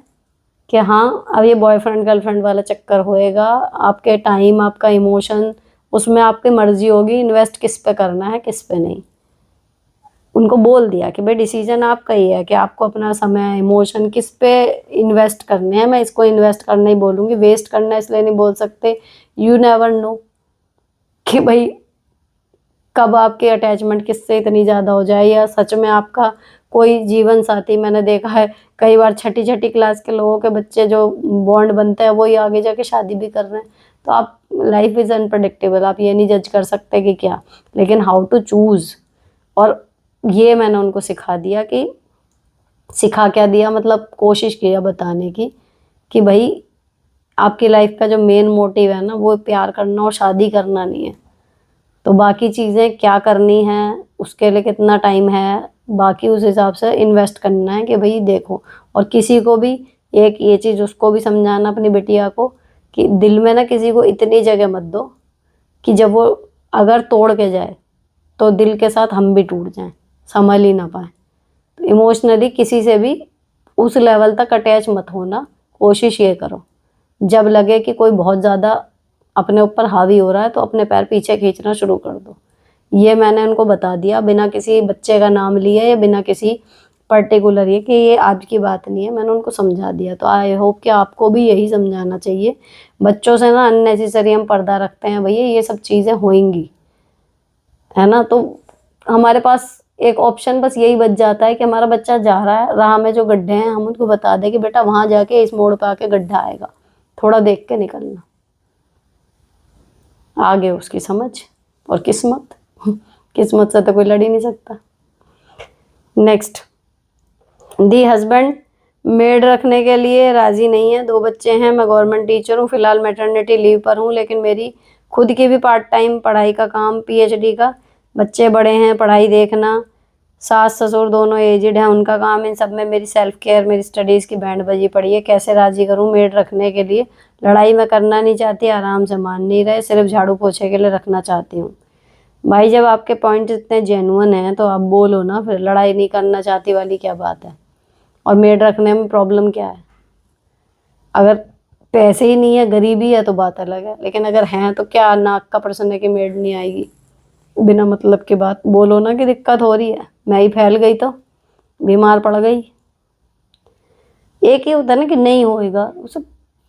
कि हाँ, अब ये बॉयफ्रेंड गर्लफ्रेंड वाला चक्कर होएगा, आपके टाइम, आपका इमोशन, उसमें आपकी मर्जी होगी इन्वेस्ट किस पे करना है किस पे नहीं। उनको बोल दिया कि भाई डिसीजन आपका ही है कि आपको अपना समय, इमोशन किस पे इन्वेस्ट करने हैं। मैं इसको इन्वेस्ट करना ही बोलूँगी, वेस्ट करना इसलिए नहीं बोल सकते। यू नेवर नो कि भाई कब आपकी अटैचमेंट किससे इतनी ज़्यादा हो जाए, या सच में आपका कोई जीवन साथी। मैंने देखा है कई बार छठी छठी क्लास के लोगों के बच्चे जो बॉन्ड बनते हैं वही आगे जाके शादी भी कर रहे हैं। तो आप, लाइफ इज़ अनप्रडिक्टेबल, आप ये नहीं जज कर सकते कि क्या, लेकिन हाउ टू चूज़। और ये मैंने उनको सिखा दिया कि, सिखा क्या दिया मतलब कोशिश किया बताने की कि भाई आपकी लाइफ का जो मेन मोटिव है ना, वो प्यार करना और शादी करना नहीं है। तो बाकी चीज़ें क्या करनी है, उसके लिए कितना टाइम है, बाकी उस हिसाब से इन्वेस्ट करना है कि भाई देखो। और किसी को भी एक ये चीज़ उसको भी समझाना अपनी बिटिया को कि दिल में ना किसी को इतनी जगह मत दो कि जब वो अगर तोड़ के जाए तो दिल के साथ हम भी टूट जाएं, संभल ही ना पाए। तो इमोशनली किसी से भी उस लेवल तक अटैच मत होना, कोशिश ये करो। जब लगे कि कोई बहुत ज़्यादा अपने ऊपर हावी हो रहा है तो अपने पैर पीछे खींचना शुरू कर दो। ये मैंने उनको बता दिया, बिना किसी बच्चे का नाम लिए या बिना किसी पर्टिकुलर ये कि ये आज की बात नहीं है, मैंने उनको समझा दिया। तो आई होप कि आपको भी यही समझाना चाहिए। बच्चों से ना अननेसेसरी हम पर्दा रखते हैं, भैया ये सब चीज़ें होंगी, है ना। तो हमारे पास एक ऑप्शन बस यही बच जाता है कि हमारा बच्चा जा रहा है, राह में जो गड्ढे हैं हम उनको बता दें कि बेटा वहाँ जाके इस मोड़ पे आके गड्ढा आएगा, थोड़ा देख के निकलना। आगे उसकी समझ और किस्मत। किस्मत से तो कोई लड़ ही नहीं सकता। नेक्स्ट, दी हस्बैंड मेड रखने के लिए राजी नहीं है, 2 बच्चे हैं, मैं गवर्नमेंट टीचर हूँ, फिलहाल मैटरनिटी लीव पर हूँ, लेकिन मेरी खुद की भी पार्ट टाइम पढ़ाई का काम, पीएचडी का, बच्चे बड़े हैं, पढ़ाई देखना, सास ससुर दोनों एजिड हैं, उनका काम, इन सब में मेरी सेल्फ केयर, मेरी स्टडीज़ की बैंड बजी पड़ी है। कैसे राजी करूँ मेड रखने के लिए? लड़ाई मैं करना नहीं चाहती, आराम से मान नहीं रहे, सिर्फ झाड़ू पोछे के लिए रखना चाहती हूँ। भाई जब आपके पॉइंट इतने जेन्युइन हैं तो आप बोलो ना, फिर लड़ाई नहीं करना चाहती वाली क्या बात है। और मेड रखने में प्रॉब्लम क्या है? अगर पैसे ही नहीं है, गरीबी है तो बात अलग है, लेकिन अगर हैं तो क्या नाक का प्रश्न है कि मेड नहीं आएगी? बिना मतलब की बात बोलो ना कि दिक्कत हो रही है, मैं ही फैल गई तो बीमार पड़ गई। एक ही होता है ना कि नहीं होएगा, उसे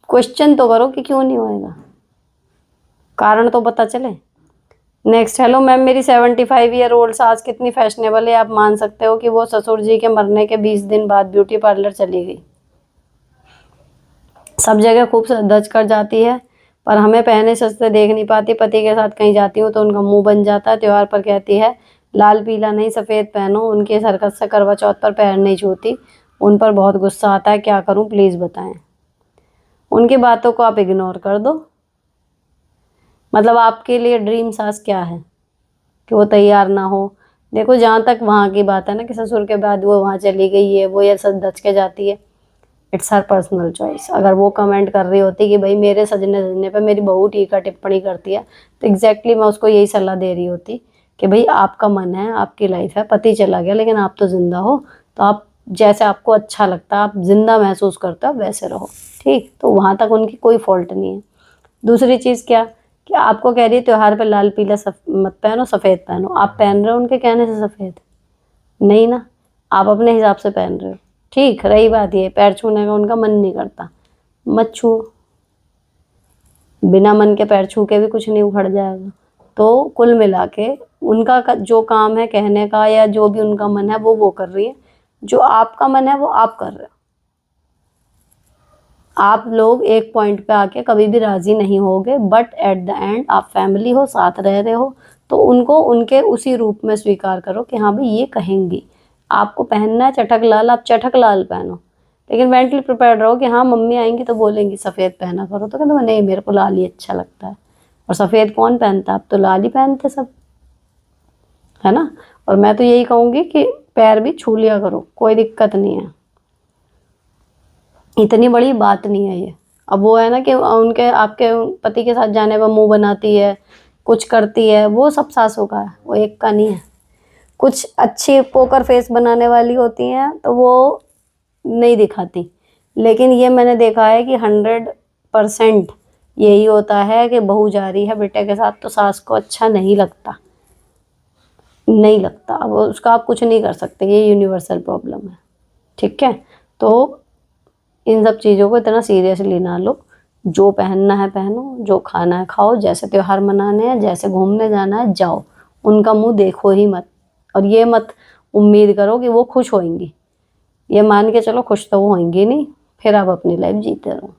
क्वेश्चन तो करो कि क्यों नहीं होएगा, कारण तो पता चले। नेक्स्ट, हेलो मैम, मेरी 75 ईयर ओल्ड सास कितनी फैशनेबल है, आप मान सकते हो कि वो ससुर जी के मरने के 20 दिन बाद ब्यूटी पार्लर चली गई। सब जगह खूब धज कर जाती है, पर हमें पहने सस्ते देख नहीं पाती। पति के साथ कहीं जाती हूँ तो उनका मुंह बन जाता है। त्योहार पर कहती है लाल पीला नहीं सफ़ेद पहनो, उनकी इस हरकत से करवा चौथ पर पैर नहीं छूती। उन पर बहुत गुस्सा आता है, क्या करूँ प्लीज़ बताएं। उनकी बातों को आप इग्नोर कर दो। मतलब आपके लिए ड्रीम सास क्या है कि वो तैयार ना हो? देखो, जहाँ तक वहाँ की बात है ना कि ससुर के बाद वो वहाँ चली गई है, वो ये सब धज के जाती है, इट्स हर पर्सनल चॉइस। अगर वो कमेंट कर रही होती कि भाई मेरे सजने सजने पे मेरी बहू टीका टिप्पणी करती है, तो एग्जैक्टली मैं उसको यही सलाह दे रही होती कि भाई आपका मन है, आपकी लाइफ है, पति चला गया लेकिन आप तो जिंदा हो, तो आप जैसे आपको अच्छा लगता है, आप जिंदा महसूस करते हो, वैसे रहो, ठीक। तो वहाँ तक उनकी कोई फॉल्ट नहीं है। दूसरी चीज़ क्या कि आपको कह रही है त्योहार पे लाल पीला मत पहनो, सफ़ेद पहनो, आप पहन रहे हो उनके कहने से सफ़ेद? नहीं ना, आप अपने हिसाब से पहन रहे हो, ठीक। रही बात ये पैर छूने का उनका मन नहीं करता, मत छुओ, बिना मन के पैर छू के भी कुछ नहीं उखड़ जाएगा। तो कुल मिला के उनका जो काम है कहने का, या जो भी उनका मन है वो कर रही है, जो आपका मन है वो आप कर रहे हो। आप लोग एक पॉइंट पे आके कभी भी राजी नहीं होगे, बट एट द एंड आप फैमिली हो, साथ रह रहे हो, तो उनको उनके उसी रूप में स्वीकार करो कि हाँ भाई ये कहेंगी। आपको पहनना है चटक लाल, आप चटक लाल पहनो, लेकिन मेंटली प्रिपेयर्ड रहो कि हाँ मम्मी आएंगी तो बोलेंगी सफ़ेद पहना करो, तो कहते नहीं मेरे को लाल ही अच्छा लगता है। और सफ़ेद कौन पहनता है, अब तो लाल ही पहनते सब, है ना। और मैं तो यही कहूँगी कि पैर भी छू लिया करो, कोई दिक्कत नहीं है। इतनी बड़ी बात नहीं है ये। अब वो है ना कि उनके आपके पति के साथ जाने पर मुंह बनाती है, कुछ करती है, वो सब सासों का है, वो एक का नहीं है। कुछ अच्छी पोकर फेस बनाने वाली होती हैं तो वो नहीं दिखाती, लेकिन ये मैंने देखा है कि 100% यही होता है कि बहू जा रही है बेटे के साथ तो सास को अच्छा नहीं लगता, नहीं लगता। अब उसका आप कुछ नहीं कर सकते, ये यूनिवर्सल प्रॉब्लम है। ठीक है, तो इन सब चीज़ों को इतना सीरियसली ना लो। जो पहनना है पहनो, जो खाना है खाओ, जैसे त्योहार मनाने हैं, जैसे घूमने जाना है जाओ, उनका मुंह देखो ही मत। और ये मत उम्मीद करो कि वो खुश होंगी, ये मान के चलो खुश तो वो होंगी नहीं, फिर आप अपनी लाइफ जीते रहो।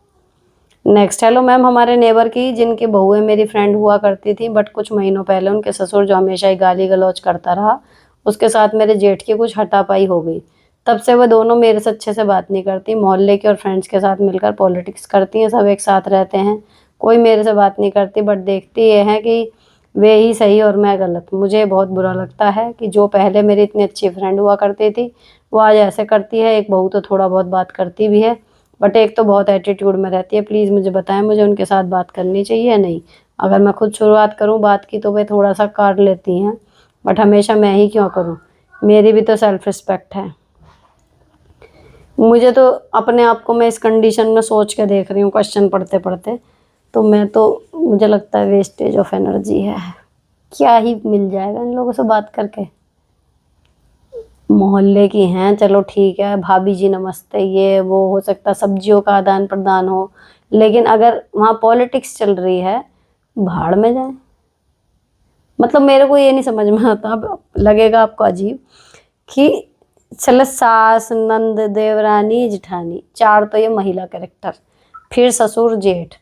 नेक्स्ट, हेलो मैम, हमारे नेबर की जिनकी बहुएं मेरी फ्रेंड हुआ करती थी, बट कुछ महीनों पहले उनके ससुर जो हमेशा ही गाली गलौज करता रहा, उसके साथ मेरे जेठ की कुछ हाथापाई हो गई। तब से वह दोनों मेरे से अच्छे से बात नहीं करती, मोहल्ले के और फ्रेंड्स के साथ मिलकर पॉलिटिक्स करती हैं, सब एक साथ रहते हैं, कोई मेरे से बात नहीं करती, बट देखती ये है कि वे ही सही और मैं गलत। मुझे बहुत बुरा लगता है कि जो पहले मेरी इतनी अच्छी फ्रेंड हुआ करती थी वो आज ऐसे करती है। एक बहू तो थोड़ा बहुत बात करती भी है, बट एक तो बहुत एटीट्यूड में रहती है। प्लीज़ मुझे बताएं, मुझे उनके साथ बात करनी चाहिए या नहीं? अगर मैं खुद शुरुआत करूं बात की तो वे थोड़ा सा काट लेती हैं, बट हमेशा मैं ही क्यों करूं? मेरी भी तो सेल्फ रिस्पेक्ट है। मुझे तो अपने आप को, मैं इस कंडीशन में सोच के देख रही हूँ क्वेश्चन पढ़ते पढ़ते, तो मैं तो, मुझे लगता है वेस्टेज ऑफ एनर्जी है। क्या ही मिल जाएगा इन लोगों से बात करके? मोहल्ले की हैं, चलो ठीक है, भाभी जी नमस्ते, ये वो हो सकता, सब्जियों का आदान प्रदान हो, लेकिन अगर वहाँ पॉलिटिक्स चल रही है, भाड़ में जाए। मतलब मेरे को ये नहीं समझ में आता, अब लगेगा आपको अजीब कि चलो सास नंद देवरानी जिठानी, चार तो ये महिला कैरेक्टर, फिर ससुर जेठ,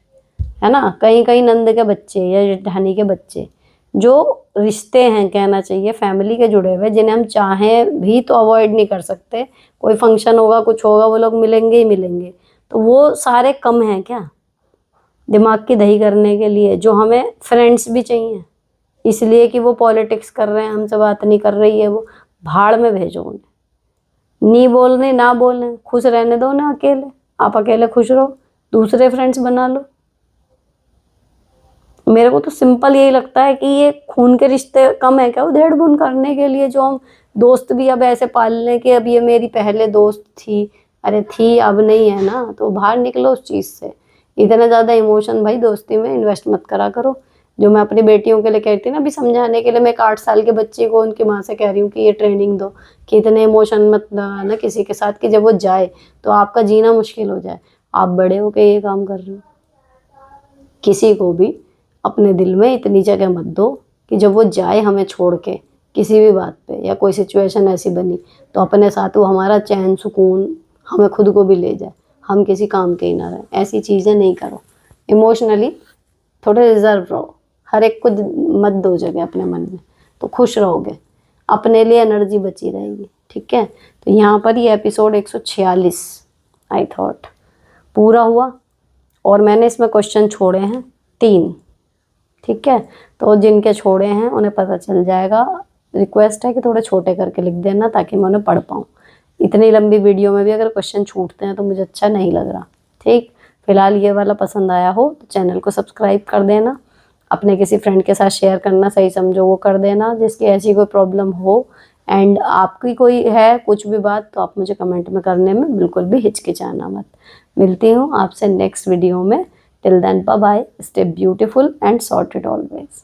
है ना, कहीं कहीं नंद के बच्चे या जेठानी के बच्चे, जो रिश्ते हैं कहना चाहिए फैमिली के जुड़े हुए, जिन्हें हम चाहें भी तो अवॉइड नहीं कर सकते। कोई फंक्शन होगा, कुछ होगा, वो लोग मिलेंगे ही मिलेंगे, तो वो सारे कम हैं क्या दिमाग की दही करने के लिए? जो हमें फ्रेंड्स भी चाहिए, इसलिए कि वो पॉलिटिक्स कर रहे हैं, हमसे बात नहीं कर रही है, वो भाड़ में भेजो उन्हें। नहीं बोलने ना बोलने, खुश रहने दो ना अकेले, आप अकेले खुश रहो, दूसरे फ्रेंड्स बना लो। मेरे को तो सिंपल यही लगता है कि ये खून के रिश्ते कम है क्या उधेड़ बुन करने के लिए, जो हम दोस्त भी अब ऐसे पाल लें कि अब ये मेरी पहले दोस्त थी, अरे थी अब नहीं है ना, तो बाहर निकलो उस चीज़ से। इतना ज़्यादा इमोशन भाई दोस्ती में इन्वेस्ट मत करा करो। जो मैं अपनी बेटियों के लिए कहती ना, अभी समझाने के लिए, मैं एक 8 साल के बच्चे को उनकी माँ से कह रही हूँ कि ये ट्रेनिंग दो कि इतने इमोशन मत लगाना किसी के साथ, कि जब वो जाए तो आपका जीना मुश्किल हो जाए। आप बड़े हो के ये काम कर रहे हो। किसी को भी अपने दिल में इतनी जगह मत दो कि जब वो जाए हमें छोड़ के किसी भी बात पे, या कोई सिचुएशन ऐसी बनी तो अपने साथ वो हमारा चैन सुकून हमें खुद को भी ले जाए, हम किसी काम के ही ना रहें। ऐसी चीज़ें नहीं करो। इमोशनली थोड़े रिजर्व रहो, हर एक को मत दो जगह अपने मन में, तो खुश रहोगे, अपने लिए एनर्जी बची रहेगी। ठीक है, तो यहाँ पर ये एपिसोड 146 आई थॉट पूरा हुआ, और मैंने इसमें क्वेश्चन छोड़े हैं 3। ठीक है, तो जिनके छोड़े हैं उन्हें पता चल जाएगा। रिक्वेस्ट है कि थोड़े छोटे करके लिख देना ताकि मैं उन्हें पढ़ पाऊँ। इतनी लंबी वीडियो में भी अगर क्वेश्चन छूटते हैं तो मुझे अच्छा नहीं लग रहा। ठीक, फिलहाल ये वाला पसंद आया हो तो चैनल को सब्सक्राइब कर देना, अपने किसी फ्रेंड के साथ शेयर करना, सही समझो वो कर देना जिसकी ऐसी कोई प्रॉब्लम हो। एंड आपकी कोई है कुछ भी बात तो आप मुझे कमेंट में करने में बिल्कुल भी हिचकिचाना मत। मिलती हूँ आपसे नेक्स्ट वीडियो में। Till then bye bye, stay beautiful and sorted always.